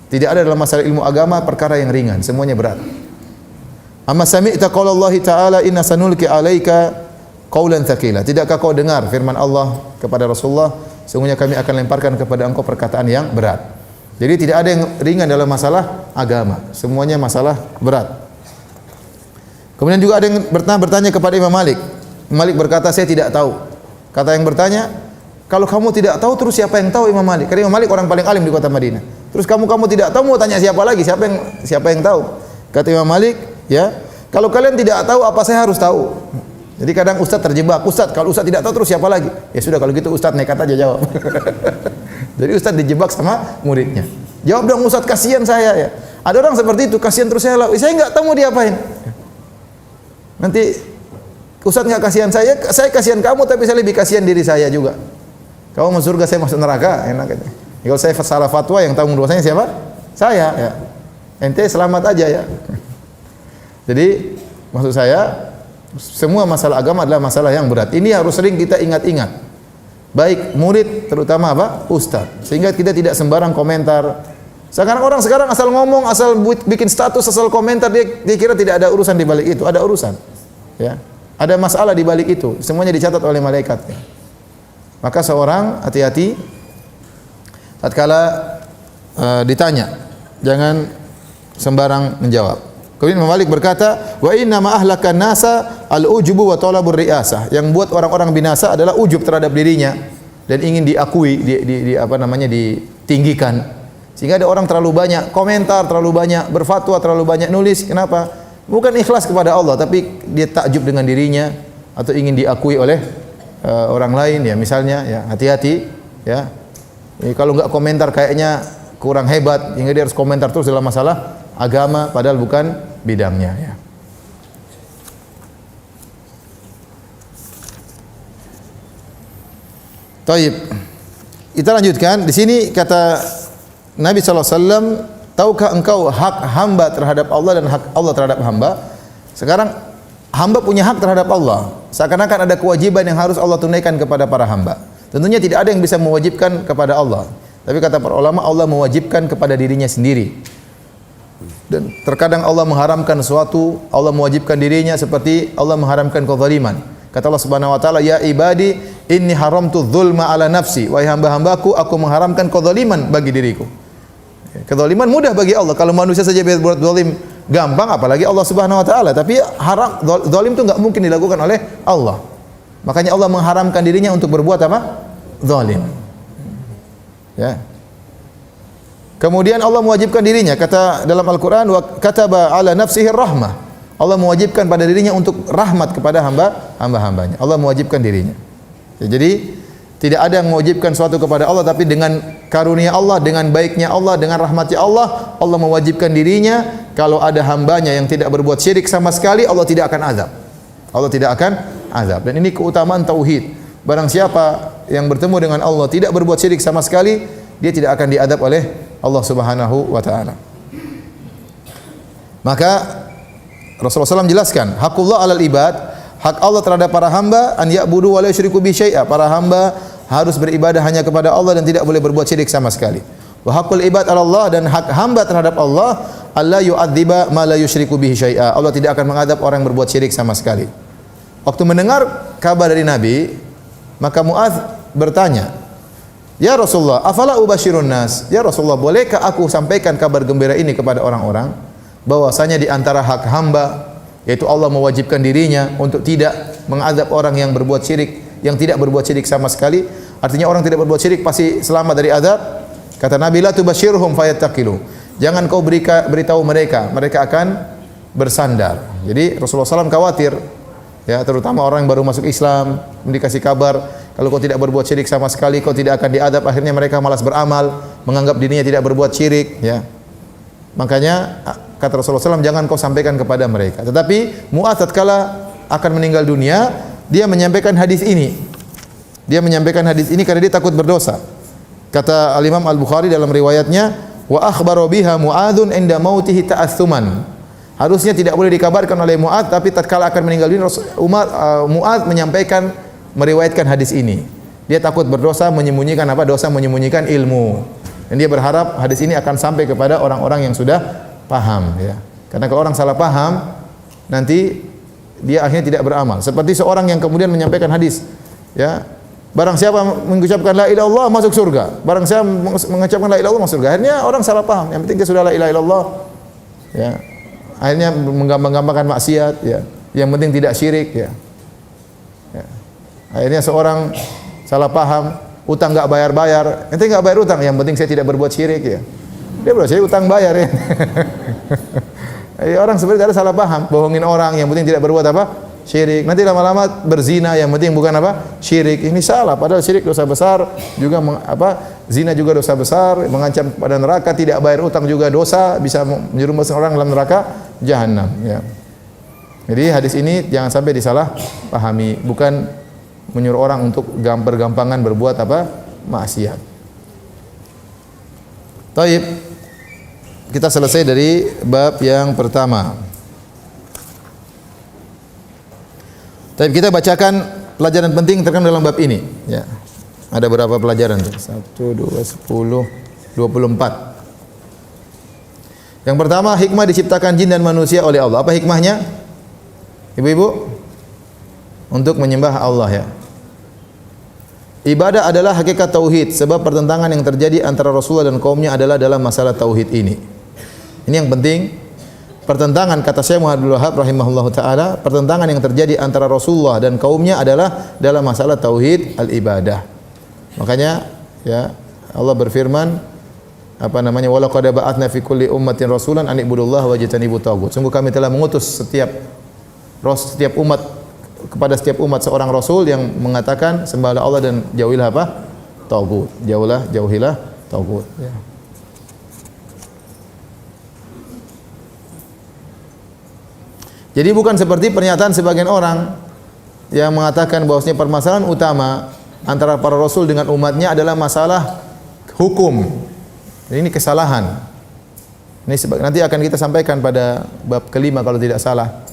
Tidak ada dalam masalah ilmu agama perkara yang ringan, semuanya berat. Amma sami'ta qaula Allah Ta'ala inna sanulqi 'alaika qaulan tsaqila. Tidakkah kau dengar firman Allah kepada Rasulullah, sesungguhnya kami akan lemparkan kepada engkau perkataan yang berat. Jadi tidak ada yang ringan dalam masalah agama, semuanya masalah berat. Kemudian juga ada yang bertanya kepada Imam Malik. Malik berkata, saya tidak tahu. Kata yang bertanya, kalau kamu tidak tahu terus siapa yang tahu? Imam Malik. Karena Imam Malik orang paling alim di kota Madinah. Terus kamu tidak tahu, mau tanya siapa lagi? Siapa yang tahu? Kata Imam Malik, ya, kalau kalian tidak tahu apa saya harus tahu? Jadi kadang ustaz terjebak, ustaz kalau ustaz tidak tahu terus siapa lagi? Ya sudah kalau gitu ustaz nekat aja jawab. Jadi ustaz dijebak sama muridnya. Jawab dong ustaz, kasihan saya ya. Ada orang seperti itu, kasihan terus saya enggak tahu mau diapain. Nanti ustaz enggak kasihan saya kasihan kamu, tapi saya lebih kasihan diri saya juga. Kamu masuk surga, saya masuk neraka, enak aja. Kalau saya salah fatwa yang tanggung dosanya siapa? Saya ya. Ente selamat aja ya. Jadi maksud saya, semua masalah agama adalah masalah yang berat. Ini harus sering kita ingat-ingat. Baik murid, terutama apa? Ustaz. Sehingga kita tidak sembarang komentar. Sekarang orang asal ngomong, asal bikin status, asal komentar, dia kira tidak ada urusan di balik itu. Ada urusan. Ya. Ada masalah di balik itu. Semuanya dicatat oleh malaikat. Ya. Maka seorang hati-hati tatkala ditanya, jangan sembarang menjawab. Kemudian Imam Malik berkata, wa inna ma ahlakan nasa al-ujubu wa talabur riasah. Yang buat orang-orang binasa adalah ujub terhadap dirinya dan ingin diakui, ditinggikan. Sehingga ada orang terlalu banyak komentar, terlalu banyak berfatwa, terlalu banyak nulis. Kenapa? Bukan ikhlas kepada Allah, tapi dia takjub dengan dirinya atau ingin diakui oleh orang lain ya. Misalnya ya, hati-hati ya. Kalau enggak komentar kayaknya kurang hebat, hingga dia harus komentar terus dalam masalah agama padahal bukan bidangnya ya. Taib. Kita lanjutkan. Di sini kata Nabi SAW, tahukah engkau hak hamba terhadap Allah dan hak Allah terhadap hamba? Sekarang hamba punya hak terhadap Allah. Seakan-akan ada kewajiban yang harus Allah tunaikan kepada para hamba. Tentunya tidak ada yang bisa mewajibkan kepada Allah. Tapi kata para ulama, Allah mewajibkan kepada dirinya sendiri. Dan terkadang Allah mengharamkan sesuatu, Allah mewajibkan dirinya, seperti Allah mengharamkan kezaliman. Kata Allah Subhanahu wa taala, ya ibadi inni haramtu dzulma ala nafsi. Wahai hamba-hambaku, aku mengharamkan kezaliman bagi diriku. Kezaliman mudah bagi Allah. Kalau manusia saja berbuat zalim gampang, apalagi Allah Subhanahu wa taala. Tapi haram, zalim itu enggak mungkin dilakukan oleh Allah. Makanya Allah mengharamkan dirinya untuk berbuat apa? Zalim. Ya. Kemudian Allah mewajibkan dirinya, kata dalam Al-Quran, wa kataba ala nafsihi rahmah. Allah mewajibkan pada dirinya untuk rahmat kepada hamba-hambanya. Allah mewajibkan dirinya. Ya, jadi tidak ada yang mewajibkan sesuatu kepada Allah, tapi dengan karunia Allah, dengan baiknya Allah, dengan rahmatnya Allah, Allah mewajibkan dirinya. Kalau ada hambanya yang tidak berbuat syirik sama sekali, Allah tidak akan azab. Allah tidak akan azab. Dan ini keutamaan tauhid. Barang siapa yang bertemu dengan Allah tidak berbuat syirik sama sekali, dia tidak akan diadab oleh Allah Subhanahu wa taala. Maka Rasulullah SAW jelaskan, hakullah alal ibad, hak Allah terhadap para hamba, an ya'budu wa la yusyriku bi syai'a. Para hamba harus beribadah hanya kepada Allah dan tidak boleh berbuat syirik sama sekali. Wa hakul ibad ala Allah, dan hak hamba terhadap Allah, alla yu'adziba ma la yusyriku bihi syai'a. Allah tidak akan mengadab orang yang berbuat syirik sama sekali. Waktu mendengar kabar dari Nabi, maka Mu'adz bertanya, ya Rasulullah, afala ubashirun nas? Ya Rasulullah, bolehkah aku sampaikan kabar gembira ini kepada orang-orang? Bahwasanya di antara hak hamba, yaitu Allah mewajibkan dirinya untuk tidak mengadab orang yang berbuat syirik, yang tidak berbuat syirik sama sekali. Artinya orang tidak berbuat syirik pasti selamat dari azab. Kata Nabi, la tubashirhum fayattaqilu. Jangan kau beritahu mereka, mereka akan bersandar. Jadi Rasulullah SAW khawatir, ya, terutama orang yang baru masuk Islam, dikasih kabar, kalau kau tidak berbuat syirik sama sekali, kau tidak akan diadab. Akhirnya mereka malas beramal, menganggap dirinya tidak berbuat syirik. Ya. Makanya kata Rasulullah SAW, jangan kau sampaikan kepada mereka. Tetapi Mu'adz tatkala akan meninggal dunia, dia menyampaikan hadis ini. Dia menyampaikan hadis ini karena dia takut berdosa. Kata Al-Imam Al-Bukhari dalam riwayatnya, wa akhbaro biha Mu'adzun inda mautihi ta'assuman. Harusnya tidak boleh dikabarkan oleh Mu'adz, tapi tatkala akan meninggal dunia, Mu'adz menyampaikan, meriwayatkan hadis ini. Dia takut berdosa, menyembunyikan apa? Dosa menyembunyikan ilmu. Dan dia berharap hadis ini akan sampai kepada orang-orang yang sudah paham, ya. Karena kalau orang salah paham, nanti dia akhirnya tidak beramal. Seperti seorang yang kemudian menyampaikan hadis, ya, barang siapa mengucapkan la ilaha illallah masuk surga. Barang siapa mengucapkan la ilaha illallah masuk surga. Akhirnya orang salah paham. Yang penting dia sudah la ilaha illallah. Ya. Akhirnya menggampang-gampangkan maksiat, ya. Yang penting tidak syirik, ya. Ya. Akhirnya seorang salah paham, utang enggak bayar-bayar. Ente enggak bayar utang, yang penting saya tidak berbuat syirik, ya. Dia berbuat syirik, utang bayar, ya. Orang sebenarnya ada salah paham, bohongin orang, yang penting tidak berbuat apa? Syirik. Nanti lama-lama berzina, yang penting bukan apa? Syirik. Ini salah, padahal syirik dosa besar, juga zina juga dosa besar, mengancam pada neraka, tidak bayar utang juga dosa, bisa menjerumuskan orang dalam neraka jahanam, ya. Jadi hadis ini jangan sampai disalah pahami, bukan menyuruh orang untuk bergampangan berbuat apa? Maksiat. Taib. Kita selesai dari bab yang pertama. Tapi kita bacakan pelajaran penting terkandung dalam bab ini. Ya. Ada berapa pelajaran? 1, 2, 10, 24. Yang pertama, hikmah diciptakan jin dan manusia oleh Allah. Apa hikmahnya? Ibu-ibu? Untuk menyembah Allah, ya. Ibadah adalah hakikat tauhid, sebab pertentangan yang terjadi antara Rasulullah dan kaumnya adalah dalam masalah tauhid ini. Ini yang penting. Pertentangan, kata Syekh Muhammad Abdul Wahab rahimahullahu taala, pertentangan yang terjadi antara Rasulullah dan kaumnya adalah dalam masalah tauhid al-ibadah. Makanya, ya, Allah berfirman, apa namanya? Wa laqad ba'atsna fi kulli ummatin rasulan an ibudullaha wajtanibut taghut. Sungguh kami telah mengutus setiap umat, kepada setiap umat seorang rasul yang mengatakan sembahlah Allah dan jauhilah apa? Taghut. Jauhilah taghut, ya. Jadi bukan seperti pernyataan sebagian orang yang mengatakan bahwasanya permasalahan utama antara para rasul dengan umatnya adalah masalah hukum. Ini kesalahan. Ini nanti akan kita sampaikan pada bab kelima kalau tidak salah.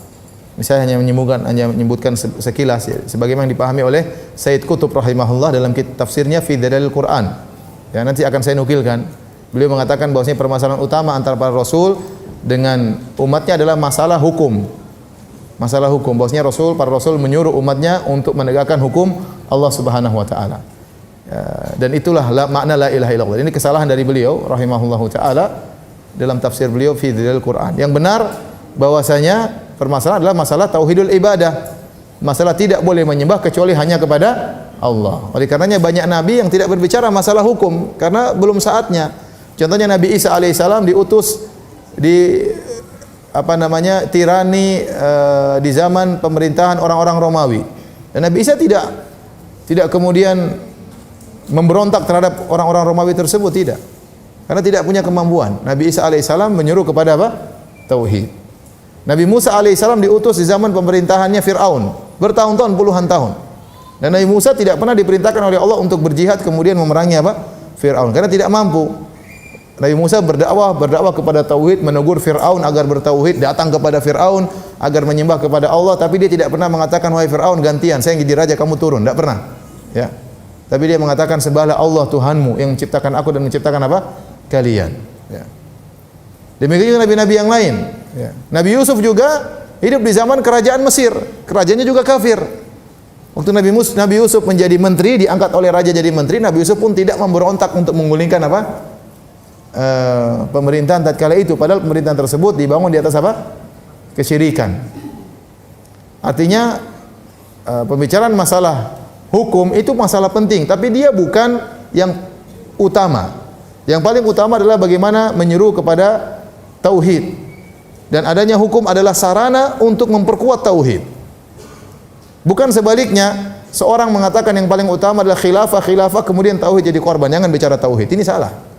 Misalnya hanya menyebutkan sekilas, ya, sebagaimana dipahami oleh Sayyid Qutb rahimahullah dalam tafsirnya Fi Dalailil Quran. Ya, nanti akan saya nukilkan. Beliau mengatakan bahwasanya permasalahan utama antara para rasul dengan umatnya adalah masalah hukum. Masalah hukum, bahwasanya para rasul menyuruh umatnya untuk menegakkan hukum Allah Subhanahu wa taala. Dan itulah makna la ilaha illallah. Ini kesalahan dari beliau rahimahullahu taala dalam tafsir beliau fi dzil Quran. Yang benar bahwasanya permasalahan adalah masalah tauhidul ibadah. Masalah tidak boleh menyembah kecuali hanya kepada Allah. Oleh karenanya banyak nabi yang tidak berbicara masalah hukum karena belum saatnya. Contohnya Nabi Isa alaihissalam diutus di tirani di zaman pemerintahan orang-orang Romawi. Dan Nabi Isa tidak kemudian memberontak terhadap orang-orang Romawi tersebut, tidak. Karena tidak punya kemampuan. Nabi Isa alaihissalam menyuruh kepada apa? Tauhid. Nabi Musa alaihissalam diutus di zaman pemerintahannya Fir'aun, bertahun-tahun, puluhan tahun. Dan Nabi Musa tidak pernah diperintahkan oleh Allah untuk berjihad kemudian memerangi apa? Fir'aun, karena tidak mampu. Nabi Musa berdakwah kepada tauhid, menegur Fir'aun agar bertauhid, datang kepada Fir'aun agar menyembah kepada Allah, tapi dia tidak pernah mengatakan wahai Fir'aun gantian, saya yang jadi raja kamu turun, tidak pernah. Ya. Tapi dia mengatakan sembahlah Allah Tuhanmu yang menciptakan aku dan menciptakan apa? Kalian. Ya. Demikian juga nabi-nabi yang lain. Ya. Nabi Yusuf juga hidup di zaman kerajaan Mesir, kerajaannya juga kafir. Waktu Nabi Yusuf menjadi menteri, diangkat oleh raja jadi menteri, Nabi Yusuf pun tidak memberontak untuk menggulingkan apa? Pemerintahan tatkala itu, padahal pemerintahan tersebut dibangun di atas apa? Kesyirikan. Artinya pembicaraan masalah hukum itu masalah penting, tapi dia bukan yang utama. Yang paling utama adalah bagaimana menyeru kepada tauhid. Dan adanya hukum adalah sarana untuk memperkuat tauhid. Bukan sebaliknya, seorang mengatakan yang paling utama adalah khilafah kemudian tauhid jadi korban. Jangan bicara tauhid, ini salah.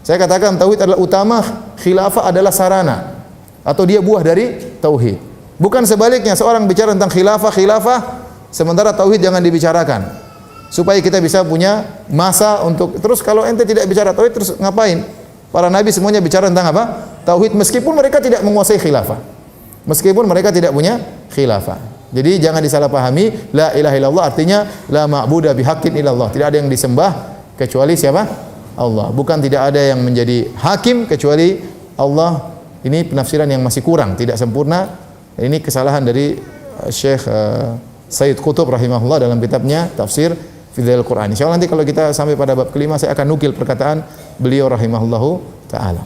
Saya katakan tauhid adalah utama, khilafah adalah sarana atau dia buah dari tauhid. Bukan sebaliknya, seorang bicara tentang khilafah sementara tauhid jangan dibicarakan. Supaya kita bisa punya masa untuk terus, kalau ente tidak bicara tauhid terus ngapain? Para nabi semuanya bicara tentang apa? Tauhid, meskipun mereka tidak menguasai khilafah. Meskipun mereka tidak punya khilafah. Jadi jangan disalahpahami, la ilaha illallah artinya la ma'budu bihaqqin illallah. Tidak ada yang disembah kecuali siapa? Allah. Bukan tidak ada yang menjadi hakim kecuali Allah. Ini penafsiran yang masih kurang, tidak sempurna. Ini kesalahan dari Syekh Sayyid Qutb rahimahullah dalam kitabnya Tafsir Fidzail Quran. Insyaallah nanti kalau kita sampai pada bab kelima saya akan nukil perkataan beliau rahimahullahu taala.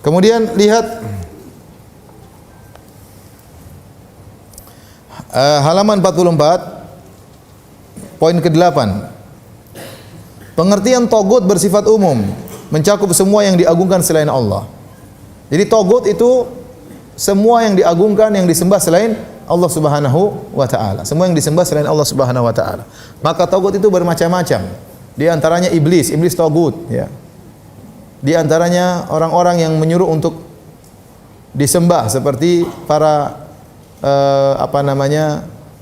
Kemudian lihat halaman 44 poin ke-8. Pengertian togut bersifat umum, mencakup semua yang diagungkan selain Allah. Jadi togut itu semua yang diagungkan, yang disembah selain Allah Subhanahu wa taala. Semua yang disembah selain Allah Subhanahu wa taala. Maka togut itu bermacam-macam. Di antaranya iblis togut, ya. Di antaranya orang-orang yang menyuruh untuk disembah seperti para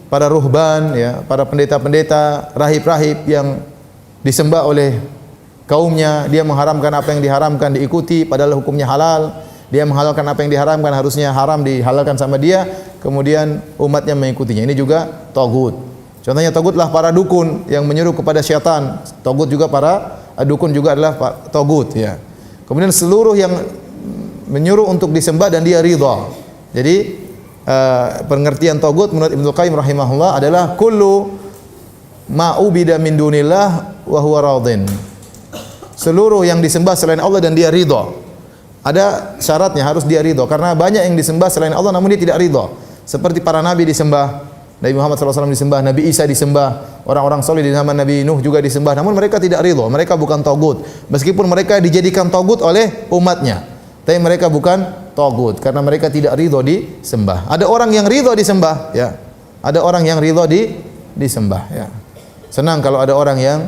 para ruhban, ya, para pendeta-pendeta, rahib-rahib yang disembah oleh kaumnya. Dia mengharamkan apa yang diharamkan diikuti padahal hukumnya halal. Dia menghalalkan apa yang diharamkan harusnya haram dihalalkan sama dia, kemudian umatnya mengikutinya. Ini juga tagut. Contohnya tagutlah para dukun yang menyuruh kepada syaitan. Tagut juga para dukun juga adalah tagut, ya. Kemudian seluruh yang menyuruh untuk disembah dan dia ridha. Jadi pengertian tagut menurut Ibnu Qayyim rahimahullah adalah kullu ma ubida min dunillah wa huwa radin. Seluruh yang disembah selain Allah dan dia ridha. Ada syaratnya, harus dia ridha, karena banyak yang disembah selain Allah namun dia tidak ridha. Seperti para nabi disembah, Nabi Muhammad SAW disembah, Nabi Isa disembah, orang-orang soleh di zaman Nabi Nuh juga disembah, namun mereka tidak ridha, mereka bukan tagut. Meskipun mereka dijadikan tagut oleh umatnya, tapi mereka bukan tagut karena mereka tidak ridha disembah. Ada orang yang ridha disembah, ya. Ada orang yang ridha disembah, ya. Senang kalau ada orang yang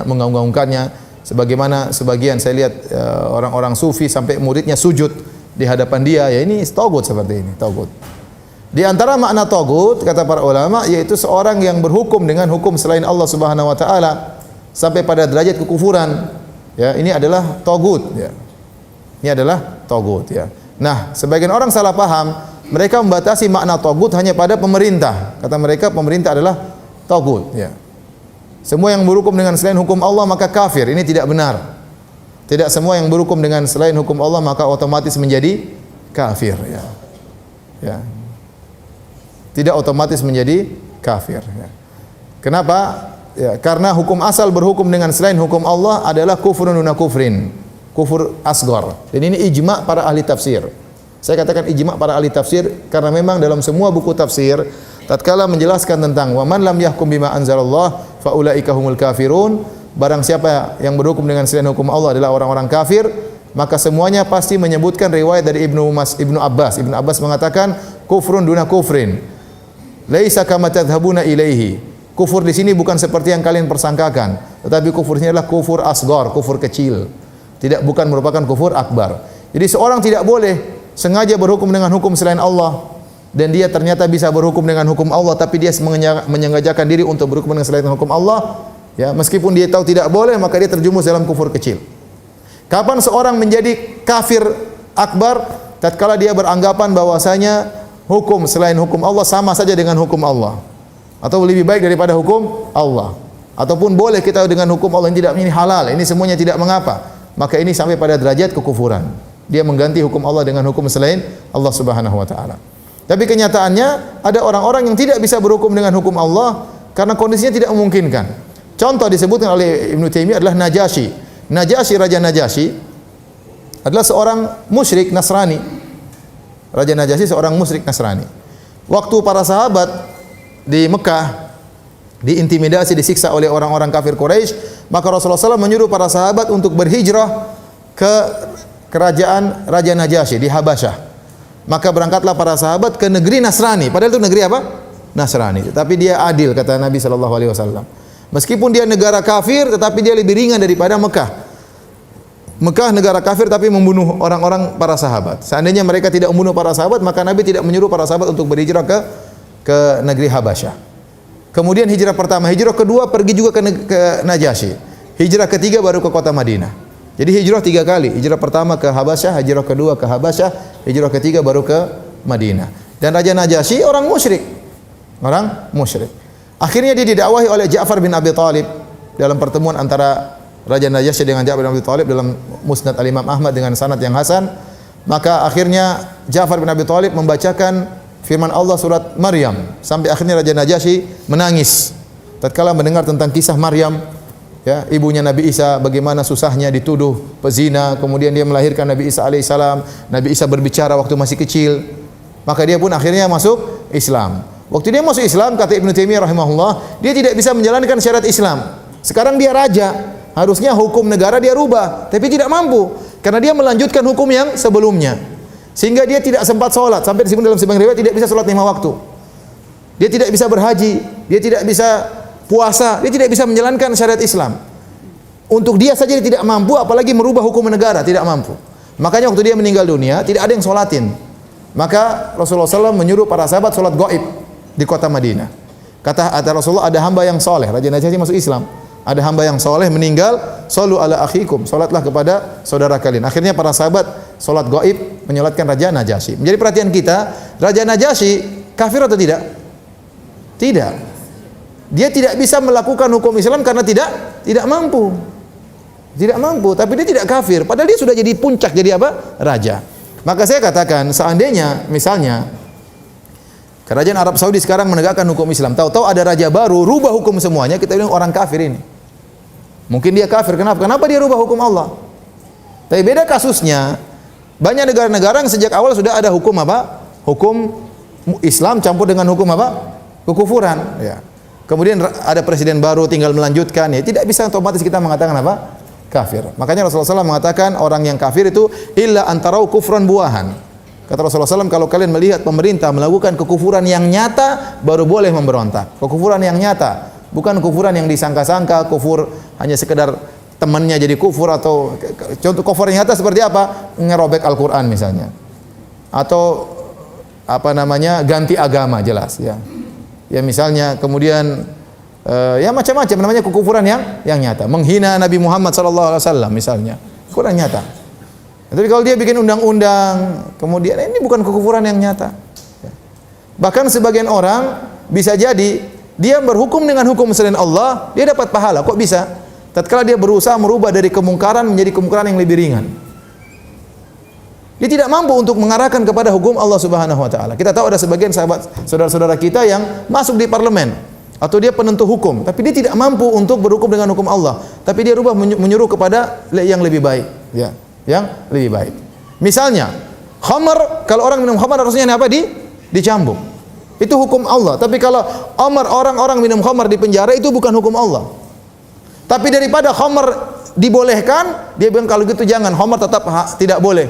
mengagung-agungkannya. Sebagaimana sebagian saya lihat orang-orang sufi sampai muridnya sujud di hadapan dia, ya ini tagut seperti ini, tagut. Di antara makna tagut kata para ulama yaitu seorang yang berhukum dengan hukum selain Allah Subhanahu wa taala sampai pada derajat kekufuran. Ya, ini adalah tagut, ya. Ini adalah tagut, ya. Nah, sebagian orang salah paham, mereka membatasi makna tagut hanya pada pemerintah. Kata mereka pemerintah adalah tagut, ya. Semua yang berhukum dengan selain hukum Allah maka kafir. Ini tidak benar. Tidak semua yang berhukum dengan selain hukum Allah maka otomatis menjadi kafir, ya. Ya. Tidak otomatis menjadi kafir, ya. Kenapa? Ya, karena hukum asal berhukum dengan selain hukum Allah adalah kufrun duna kufrin, kufur asghar. Dan ini ijma' para ahli tafsir. Saya katakan ijma' para ahli tafsir karena memang dalam semua buku tafsir tatkala menjelaskan tentang wa man lam yahkum bima anzalallah fa ulaika humul kafirun, barang siapa yang berhukum dengan selain hukum Allah adalah orang-orang kafir, maka semuanya pasti menyebutkan riwayat dari Ibnu Abbas. Ibnu Abbas mengatakan kufrun duna kufrin. Laisa kama tadhhabuna ilaihi. Kufur di sini bukan seperti yang kalian persangkakan, tetapi kufur ini adalah kufur asghar, kufur kecil. Bukan merupakan kufur akbar. Jadi seorang tidak boleh sengaja berhukum dengan hukum selain Allah dan dia ternyata bisa berhukum dengan hukum Allah tapi dia menyengajakan diri untuk berhukum dengan selain hukum Allah, ya, meskipun dia tahu tidak boleh maka dia terjumus dalam kufur kecil. Kapan seorang menjadi kafir akbar? Tatkala dia beranggapan bahwasanya hukum selain hukum Allah sama saja dengan hukum Allah atau lebih baik daripada hukum Allah, ataupun boleh kita dengan hukum Allah yang tidak, ini halal, ini semuanya tidak mengapa, maka ini sampai pada derajat kekufuran. Dia mengganti hukum Allah dengan hukum selain Allah Subhanahu wa taala. Tapi kenyataannya ada orang-orang yang tidak bisa berhukum dengan hukum Allah karena kondisinya tidak memungkinkan. Contoh disebutkan oleh Ibnu Taimiyah adalah Najasyi. Raja Najasyi adalah seorang musyrik Nasrani. Raja Najasyi seorang musyrik Nasrani. Waktu para sahabat di Mekah diintimidasi, disiksa oleh orang-orang kafir Quraisy, maka Rasulullah SAW menyuruh para sahabat untuk berhijrah ke kerajaan Raja Najasyi di Habasyah. Maka berangkatlah para sahabat ke negeri Nasrani. Padahal itu negeri apa? Nasrani. Tetapi dia adil, kata Nabi SAW. Meskipun dia negara kafir, tetapi dia lebih ringan daripada Mekah. Mekah negara kafir tapi membunuh orang-orang para sahabat. Seandainya mereka tidak membunuh para sahabat, maka Nabi tidak menyuruh para sahabat untuk berhijrah ke negeri Habasyah. Kemudian hijrah pertama, hijrah kedua pergi juga ke Najasyi. Hijrah ketiga baru ke kota Madinah. Jadi hijrah 3 kali. Hijrah pertama ke Habasyah, hijrah kedua ke Habasyah, hijrah ketiga baru ke Madinah. Dan Raja Najasyi orang musyrik. Orang musyrik. Akhirnya dia didakwahi oleh Ja'far bin Abi Thalib dalam pertemuan antara Raja Najasyi dengan Ja'far bin Abi Thalib dalam Musnad Al-Imam Ahmad dengan sanad yang hasan. Maka akhirnya Ja'far bin Abi Thalib membacakan firman Allah surat Maryam sampai akhirnya Raja Najasyi menangis tatkala mendengar tentang kisah Maryam, ya, ibunya Nabi Isa, bagaimana susahnya dituduh pezina, kemudian dia melahirkan Nabi Isa alaihissalam. Nabi Isa berbicara waktu masih kecil. Maka dia pun akhirnya masuk Islam. Waktu dia masuk Islam, kata Ibnu Taimiyah rahimahullah, dia tidak bisa menjalankan syariat Islam. Sekarang dia raja, harusnya hukum negara dia rubah, tapi tidak mampu karena dia melanjutkan hukum yang sebelumnya. Sehingga dia tidak sempat sholat, sampai disebut dalam sebagian riwayat tidak bisa sholat 5 waktu. Dia tidak bisa berhaji, dia tidak bisa puasa, dia tidak bisa menjalankan syariat Islam. Untuk dia saja dia tidak mampu, apalagi merubah hukum negara, tidak mampu. Makanya waktu dia meninggal dunia, tidak ada yang sholatin. Maka Rasulullah SAW menyuruh para sahabat sholat gaib di kota Madinah. Kata Rasulullah, ada hamba yang soleh, Raja Najasyi masuk Islam. Ada hamba yang soleh meninggal, shollu ala akhikum, solatlah kepada saudara kalian. Akhirnya para sahabat solat gaib menyolatkan Raja Najasyi. Menjadi perhatian kita, Raja Najasyi kafir atau tidak? Tidak. Dia tidak bisa melakukan hukum Islam karena tidak mampu. Tidak mampu, tapi dia tidak kafir. Padahal dia sudah jadi puncak, jadi apa? Raja. Maka saya katakan, seandainya misalnya Kerajaan Arab Saudi sekarang menegakkan hukum Islam, tahu-tahu ada raja baru, rubah hukum semuanya, kita bilang orang kafir ini. Mungkin dia kafir, kenapa? Kenapa dia rubah hukum Allah? Tapi beda kasusnya, banyak negara-negara yang sejak awal sudah ada hukum apa? Hukum Islam campur dengan hukum apa? Kekufuran. Ya. Kemudian ada presiden baru tinggal melanjutkan, ya tidak bisa otomatis kita mengatakan apa? Kafir. Makanya Rasulullah SAW mengatakan orang yang kafir itu illa antarau kufran buahan. Kata Rasulullah SAW, kalau kalian melihat pemerintah melakukan kekufuran yang nyata, baru boleh memberontak. Kekufuran yang nyata, bukan kekufuran yang disangka-sangka, kufur hanya sekedar temannya jadi kufur, atau contoh kufur yang nyata seperti apa? Ngerobek Al-Quran misalnya, atau apa namanya, ganti agama, jelas ya. Ya misalnya, kemudian ya macam-macam namanya kekufuran yang nyata. Menghina Nabi Muhammad SAW misalnya, kekufuran nyata. Tapi kalau dia bikin undang-undang, kemudian ini bukan kekufuran yang nyata. Bahkan sebagian orang bisa jadi dia berhukum dengan hukum selain Allah, dia dapat pahala. Kok bisa? Tatkala dia berusaha merubah dari kemungkaran menjadi kemungkaran yang lebih ringan. Dia tidak mampu untuk mengarahkan kepada hukum Allah Subhanahu wa taala. Kita tahu ada sebagian sahabat saudara-saudara kita yang masuk di parlemen atau dia penentu hukum, tapi dia tidak mampu untuk berhukum dengan hukum Allah. Tapi dia rubah menyuruh kepada yang lebih baik, ya. Yang lebih baik. Misalnya, khamar, kalau orang minum khamar harusnya apa? Dicambuk. Itu hukum Allah. Tapi kalau orang-orang minum khamar di penjara, itu bukan hukum Allah. Tapi daripada khamar dibolehkan, dia bilang kalau gitu jangan, khamar tetap tidak boleh.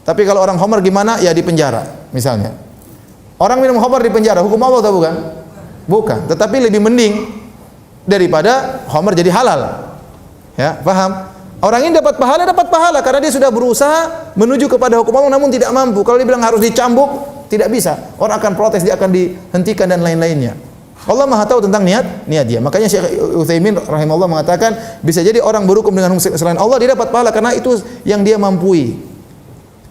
Tapi kalau orang khamar gimana? Ya di penjara, misalnya. Orang minum khamar di penjara, hukum Allah atau bukan? Bukan. Tetapi lebih mending daripada khamar jadi halal. Ya, paham? Orang ini dapat pahala karena dia sudah berusaha menuju kepada hukum Allah namun tidak mampu. Kalau dia bilang harus dicambuk, tidak bisa. Orang akan protes, dia akan dihentikan dan lain-lainnya. Allah Maha tahu tentang niat dia. Makanya Syekh Utsaimin rahimahullah mengatakan bisa jadi orang berhukum dengan hukum selain Allah dia dapat pahala karena itu yang dia mampui.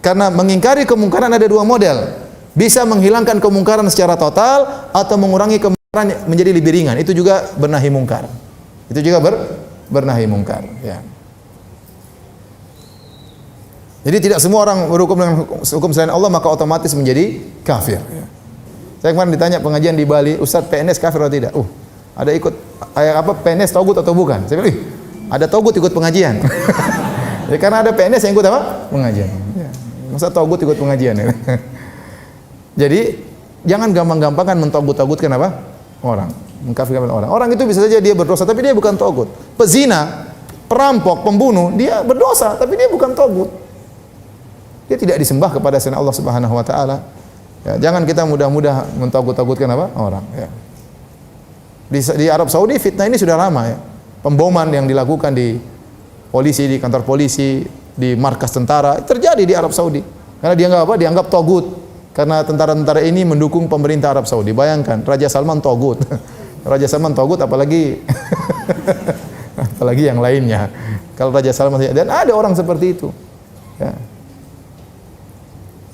Karena mengingkari kemungkaran ada dua model. Bisa menghilangkan kemungkaran secara total atau mengurangi kemungkaran menjadi lebih ringan. Itu juga bernahi mungkar. Itu juga bernahi mungkar, ya. Jadi tidak semua orang berhukum dengan hukum selain Allah maka otomatis menjadi kafir. Saya kemarin ditanya pengajian di Bali, Ustaz PNS kafir atau tidak? Ada ikut apa PNS togut atau bukan? Saya bilang, ada togut ikut pengajian. Ya, karena ada PNS yang ikut apa? Pengajian. Ya. Masa togut ikut pengajian? Ya. Jadi jangan gampang-gampangan mentogut-togutkan apa? Orang, mengkafirkan orang. Orang itu bisa saja dia berdosa tapi dia bukan togut. Pezina, perampok, pembunuh, dia berdosa tapi dia bukan togut. Dia tidak disembah kepada selain Allah Subhanahu wa taala. Ya, jangan kita mudah-mudah mentogut-togutkan apa? Orang, ya. Di Arab Saudi fitnah ini sudah lama, ya. Pemboman yang dilakukan di polisi, di kantor polisi, di markas tentara terjadi di Arab Saudi. Karena dianggap apa? Dianggap togut. Karena tentara-tentara ini mendukung pemerintah Arab Saudi. Bayangkan, Raja Salman togut. Raja Salman togut apalagi apalagi yang lainnya. Kalau Raja Salman, dan ada orang seperti itu. Ya.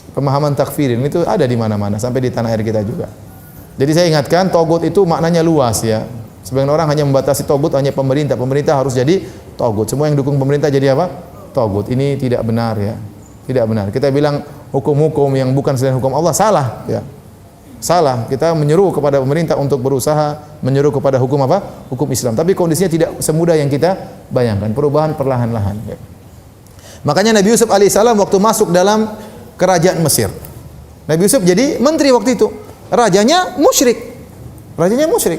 Pemahaman takfirin itu ada di mana-mana sampai di tanah air kita juga. Jadi saya ingatkan togut itu maknanya luas, ya. Sebagian orang hanya membatasi togut hanya pemerintah. Pemerintah harus jadi tagut. Semua yang dukung pemerintah jadi apa? Tagut. Ini tidak benar ya. Tidak benar. Kita bilang hukum-hukum yang bukan selain hukum Allah salah ya. Salah. Kita menyeru kepada pemerintah untuk berusaha menyeru kepada hukum apa? Hukum Islam. Tapi kondisinya tidak semudah yang kita bayangkan. Perubahan perlahan-lahan ya. Makanya Nabi Yusuf alaihissalam waktu masuk dalam kerajaan Mesir, Nabi Yusuf jadi menteri waktu itu. Rajanya musyrik. Rajanya musyrik.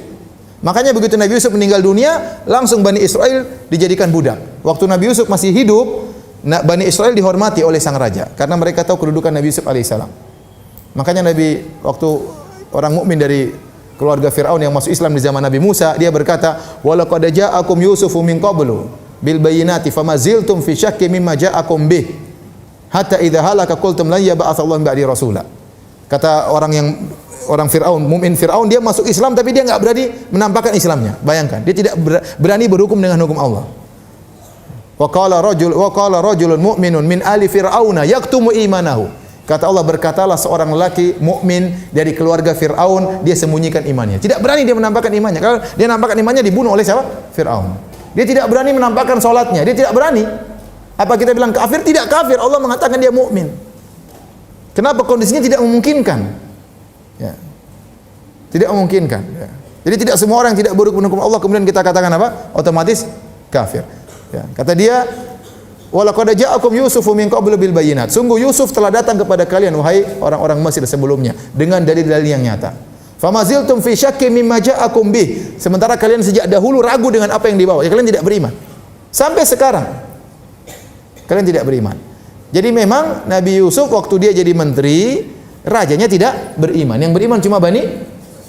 Makanya begitu Nabi Yusuf meninggal dunia, langsung Bani Israel dijadikan budak. Waktu Nabi Yusuf masih hidup, Bani Israel dihormati oleh sang raja karena mereka tahu kedudukan Nabi Yusuf alaihissalam. Makanya Nabi waktu orang mukmin dari keluarga Firaun yang masuk Islam di zaman Nabi Musa, dia berkata, "Wa laqad ja'akum Yusufu min qablu bil bayyinati famaziltum fi syakki mimma ja'akum bih hatta idza halaka qultum lan yab'atsallahu ba'di rasula." Kata orang Firaun, mukmin Firaun, dia masuk Islam tapi dia enggak berani menampakkan Islamnya. Bayangkan, dia tidak berani berhukum dengan hukum Allah. Wa qala rajulun mu'minun min ali fir'auna yaktumu imanahu. Kata Allah, berkatalah seorang lelaki mukmin dari keluarga Firaun, dia sembunyikan imannya. Tidak berani dia menampakkan imannya. Kalau dia nampakkan imannya dibunuh oleh siapa? Firaun. Dia tidak berani menampakkan salatnya. Dia tidak berani. Apa kita bilang kafir? Tidak kafir. Allah mengatakan dia mukmin. Kenapa? Kondisinya tidak memungkinkan. Ya. Tidak memungkinkan. Ya. Jadi tidak semua orang yang tidak berhukum hukum Allah kemudian kita katakan apa? Otomatis kafir. Ya. Kata dia, "Walaqad ja'akum Yusufu min qablu bil bayyinat." Sungguh Yusuf telah datang kepada kalian wahai orang-orang Mesir sebelumnya dengan dalil-dalil yang nyata. Famaziltum fi syakki mimma ja'akum bih. Sementara kalian sejak dahulu ragu dengan apa yang dibawa. Ya, kalian tidak beriman. Sampai sekarang kalian tidak beriman. Jadi memang Nabi Yusuf waktu dia jadi menteri, rajanya tidak beriman. Yang beriman cuma Bani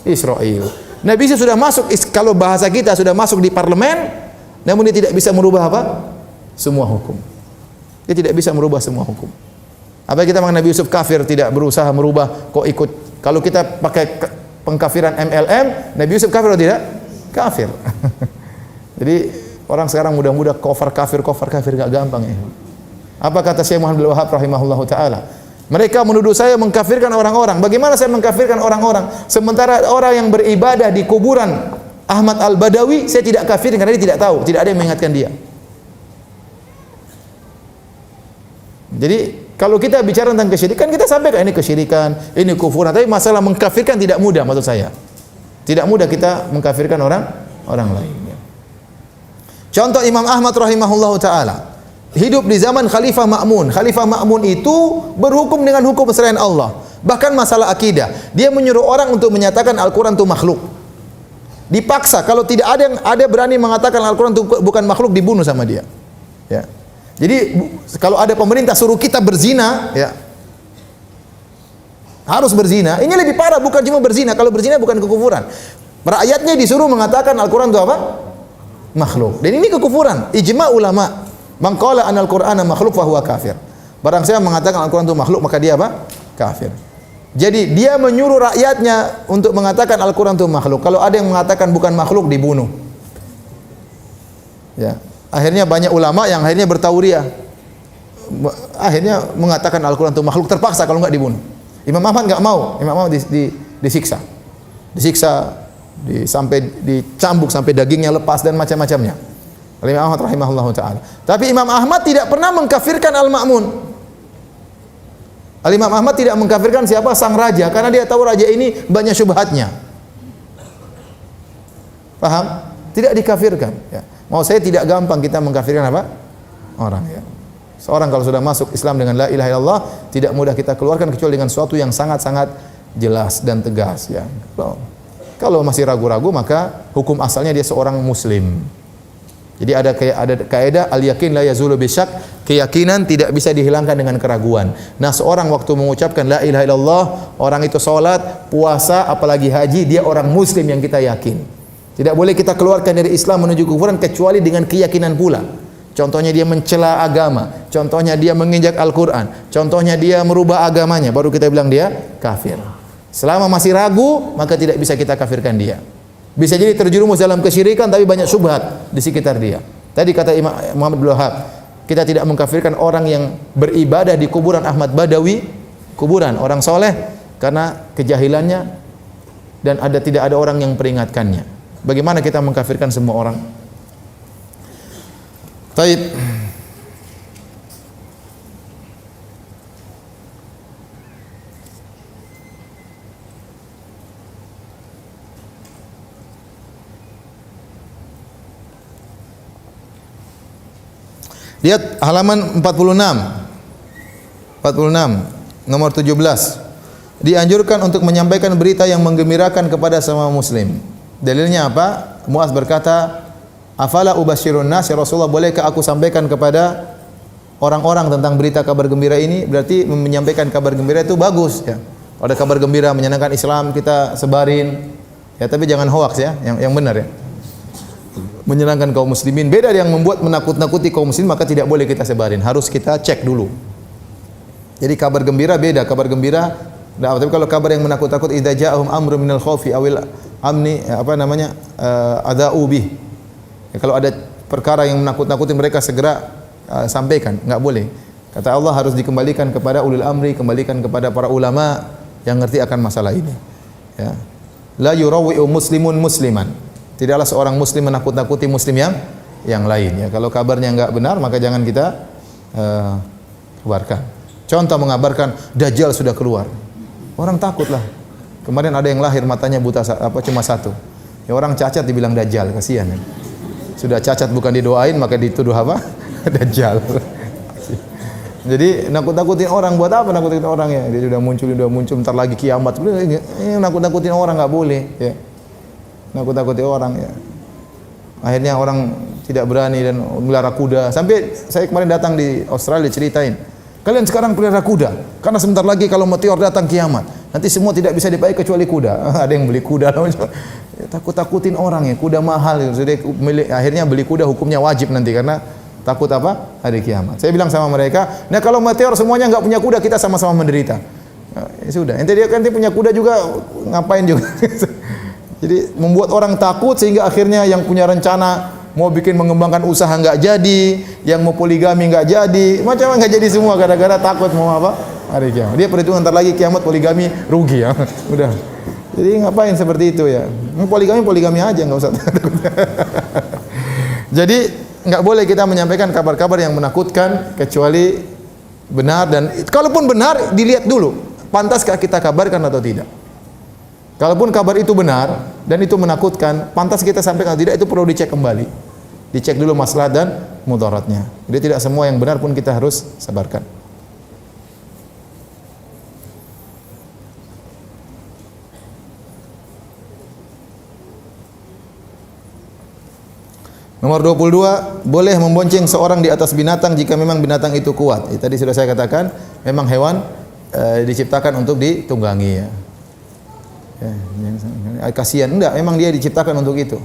Israel. Nabi Yusuf sudah masuk, kalau bahasa kita sudah masuk di parlemen, namun dia tidak bisa merubah apa? Semua hukum. Dia tidak bisa merubah semua hukum. Apa kita mengenai Nabi Yusuf kafir, tidak berusaha merubah, kok ikut. Kalau kita pakai pengkafiran MLM, Nabi Yusuf kafir atau tidak? Kafir. Jadi orang sekarang mudah-mudah kafir enggak gampang ya. Apa kata Syekh Muhammad Abdul Wahab rahimahullahu taala? Mereka menuduh saya mengkafirkan orang-orang. Bagaimana saya mengkafirkan orang-orang? Sementara orang yang beribadah di kuburan Ahmad Al-Badawi, saya tidak kafir karena dia tidak tahu, tidak ada yang mengingatkan dia. Jadi kalau kita bicara tentang kesyirikan, kita sampaikan ini kesyirikan, ini kufuran. Tapi masalah mengkafirkan tidak mudah maksud saya. Tidak mudah kita mengkafirkan orang lain. Contoh Imam Ahmad rahimahullahu taala hidup di zaman Khalifah Ma'mun. Khalifah Ma'mun itu berhukum dengan hukum selain Allah. Bahkan masalah akidah, dia menyuruh orang untuk menyatakan Al-Quran itu makhluk. Dipaksa, kalau tidak ada berani mengatakan Al-Quran itu bukan makhluk, dibunuh sama dia. Ya. Jadi kalau ada pemerintah suruh kita berzina, ya harus berzina. Ini lebih parah, bukan cuma berzina. Kalau berzina bukan kekufuran. Rakyatnya disuruh mengatakan Al-Quran itu apa? Makhluk. Dan ini kekufuran. Ijma ulama. Man qala anal Qur'ana makhluk fa huwa kafir. Barang siapa mengatakan Al-Quran itu makhluk, maka dia apa? Kafir. Jadi dia menyuruh rakyatnya untuk mengatakan Al-Quran itu makhluk. Kalau ada yang mengatakan bukan makhluk, dibunuh. Ya. Akhirnya banyak ulama yang akhirnya bertauriah. Akhirnya mengatakan Al-Quran itu makhluk, terpaksa kalau enggak dibunuh. Imam Ahmad enggak mau. Imam Ahmad disiksa. Sampai dicambuk sampai dagingnya lepas dan macam-macamnya. Oleh Imam Ahmad rahimahullahu taala. Tapi Imam Ahmad tidak pernah mengkafirkan Al-Ma'mun. Imam Ahmad tidak mengkafirkan siapa? Sang raja, karena dia tahu raja ini banyak syubhatnya. Paham? Tidak dikafirkan. Ya. Mau saya tidak gampang kita mengkafirkan apa? Orang. Ya. Seorang kalau sudah masuk Islam dengan la ilaha illallah, tidak mudah kita keluarkan kecuali dengan sesuatu yang sangat-sangat jelas dan tegas. Ya. Kalau masih ragu-ragu, maka hukum asalnya dia seorang Muslim. Jadi ada kaidah al-yakin la yazulu bisyak, keyakinan tidak bisa dihilangkan dengan keraguan. Nah, seorang waktu mengucapkan la ilaha illallah, orang itu salat, puasa, apalagi haji, dia orang muslim yang kita yakin. Tidak boleh kita keluarkan dari Islam menuju kekufuran kecuali dengan keyakinan pula. Contohnya dia mencela agama, contohnya dia menginjak Al-Qur'an, contohnya dia merubah agamanya, baru kita bilang dia kafir. Selama masih ragu, maka tidak bisa kita kafirkan dia. Bisa jadi terjerumus dalam kesyirikan tapi banyak syubhat di sekitar dia. Tadi kata Imam Muhammad Abdul Wahab, kita tidak mengkafirkan orang yang beribadah di kuburan Ahmad Badawi, kuburan orang soleh, karena kejahilannya dan tidak ada orang yang peringatkannya. Bagaimana kita mengkafirkan semua orang? Taib. Lihat halaman 46. 46 nomor 17. Dianjurkan untuk menyampaikan berita yang menggembirakan kepada semua muslim. Dalilnya apa? Muaz berkata, "Afala ubasyirun nas, ya Rasulullah, bolehkah aku sampaikan kepada orang-orang tentang berita kabar gembira ini?" Berarti menyampaikan kabar gembira itu bagus ya. Kalau ada kabar gembira menyenangkan Islam, kita sebarin. Ya, tapi jangan hoax ya, yang benar ya. Menyenangkan kaum muslimin. Beda yang membuat menakut-nakuti kaum muslimin, maka tidak boleh kita sebarin. Harus kita cek dulu. Jadi kabar gembira beda. Kabar gembira, tapi kalau kabar yang menakut-nakut, idza ja'ahum amrun minal khaufi awil amni, ada'u bih. Ya, kalau ada perkara yang menakut-nakuti mereka segera sampaikan. Enggak boleh. Kata Allah harus dikembalikan kepada ulil amri, kembalikan kepada para ulama yang ngerti akan masalah ini. Ya. La yurawi'u muslimun musliman. Tidaklah seorang muslim menakut-nakuti muslim yang lain. Ya, kalau kabarnya enggak benar, maka jangan kita kabarkan. Contoh mengabarkan Dajjal sudah keluar. Orang takutlah. Kemarin ada yang lahir matanya buta cuma satu. Ya, orang cacat dibilang Dajjal, kasihan ya. Sudah cacat bukan didoain maka dituduh apa? Dajjal. Jadi nakut-nakutin orang, buat apa nakut-nakutin orang ya? Dia sudah muncul, bentar lagi kiamat. Nakut-nakutin orang enggak boleh ya. Nakut-nakuti orang ya. Akhirnya orang tidak berani dan melihara kuda. Sampai saya kemarin datang di Australia ceritain, kalian sekarang pelihara kuda karena sebentar lagi kalau meteor datang kiamat, nanti semua tidak bisa dipakai kecuali kuda. Ada yang beli kuda, takut-takutin orang ya. Kuda mahal, jadi akhirnya beli kuda hukumnya wajib nanti karena takut apa? Hari kiamat. Saya bilang sama mereka, nah kalau meteor semuanya enggak punya kuda, kita sama-sama menderita. Nah, ya sudah. Ente punya kuda juga, ngapain juga? Jadi membuat orang takut sehingga akhirnya yang punya rencana mau bikin mengembangkan usaha enggak jadi, yang mau poligami enggak jadi, macam enggak jadi semua gara-gara takut mau apa? Hari kiamat. Dia perhitungan ntar lagi kiamat poligami rugi ya. Udah. Jadi ngapain seperti itu ya? Poligami aja enggak usah takut. Jadi enggak boleh kita menyampaikan kabar-kabar yang menakutkan kecuali benar, dan kalaupun benar dilihat dulu, pantaskah kita kabarkan atau tidak. Kalaupun kabar itu benar dan itu menakutkan, pantas kita sampaikan atau tidak, itu perlu dicek kembali. Dicek dulu maslahat dan mudaratnya. Jadi tidak semua yang benar pun kita harus sabarkan. Nomor 22, boleh membonceng seorang di atas binatang jika memang binatang itu kuat. Tadi sudah saya katakan, memang hewan diciptakan untuk ditunggangi ya. Kasihan enggak, memang dia diciptakan untuk itu.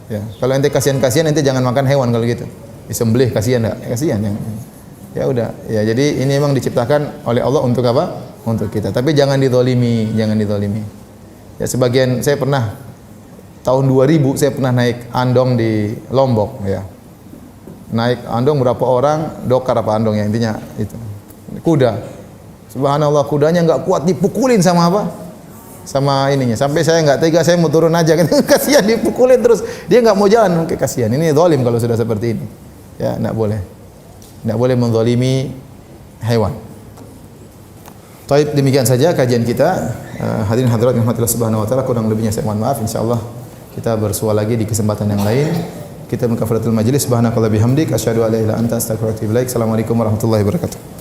Ya, kalau ente kasihan ente jangan makan hewan kalau gitu. Disembelih kasihan enggak? Ya, kasihan ya. Ya udah, ya jadi ini memang diciptakan oleh Allah untuk apa? Untuk kita. Tapi jangan dizalimi, jangan dizalimi. Ya, sebagian saya pernah tahun 2000 saya pernah naik andong di Lombok ya. Naik andong berapa orang, dokar apa andong ya, intinya itu. Kuda. Subhanallah, kudanya enggak kuat, dipukulin sama apa? Sama ininya, sampai saya enggak tega, saya mau turun aja kan. Kasihan dipukulin terus, dia enggak mau jalan, mungkin kasihan. Ini zalim kalau sudah seperti ini. Ya, enggak boleh. Enggak boleh menzalimi hewan. Baik, demikian saja kajian kita. Hadirin hadirat yang rahmatillah subhanahu wa taala, kurang lebihnya saya mohon maaf. Insyaallah kita bersua lagi di kesempatan yang lain. Kita mengkafaratul majlis, subhanakallahumma bihamdik asyhadu an la ilaha illa anta astaghfiruka wa atubu ilaik. Assalamualaikum warahmatullahi wabarakatuh.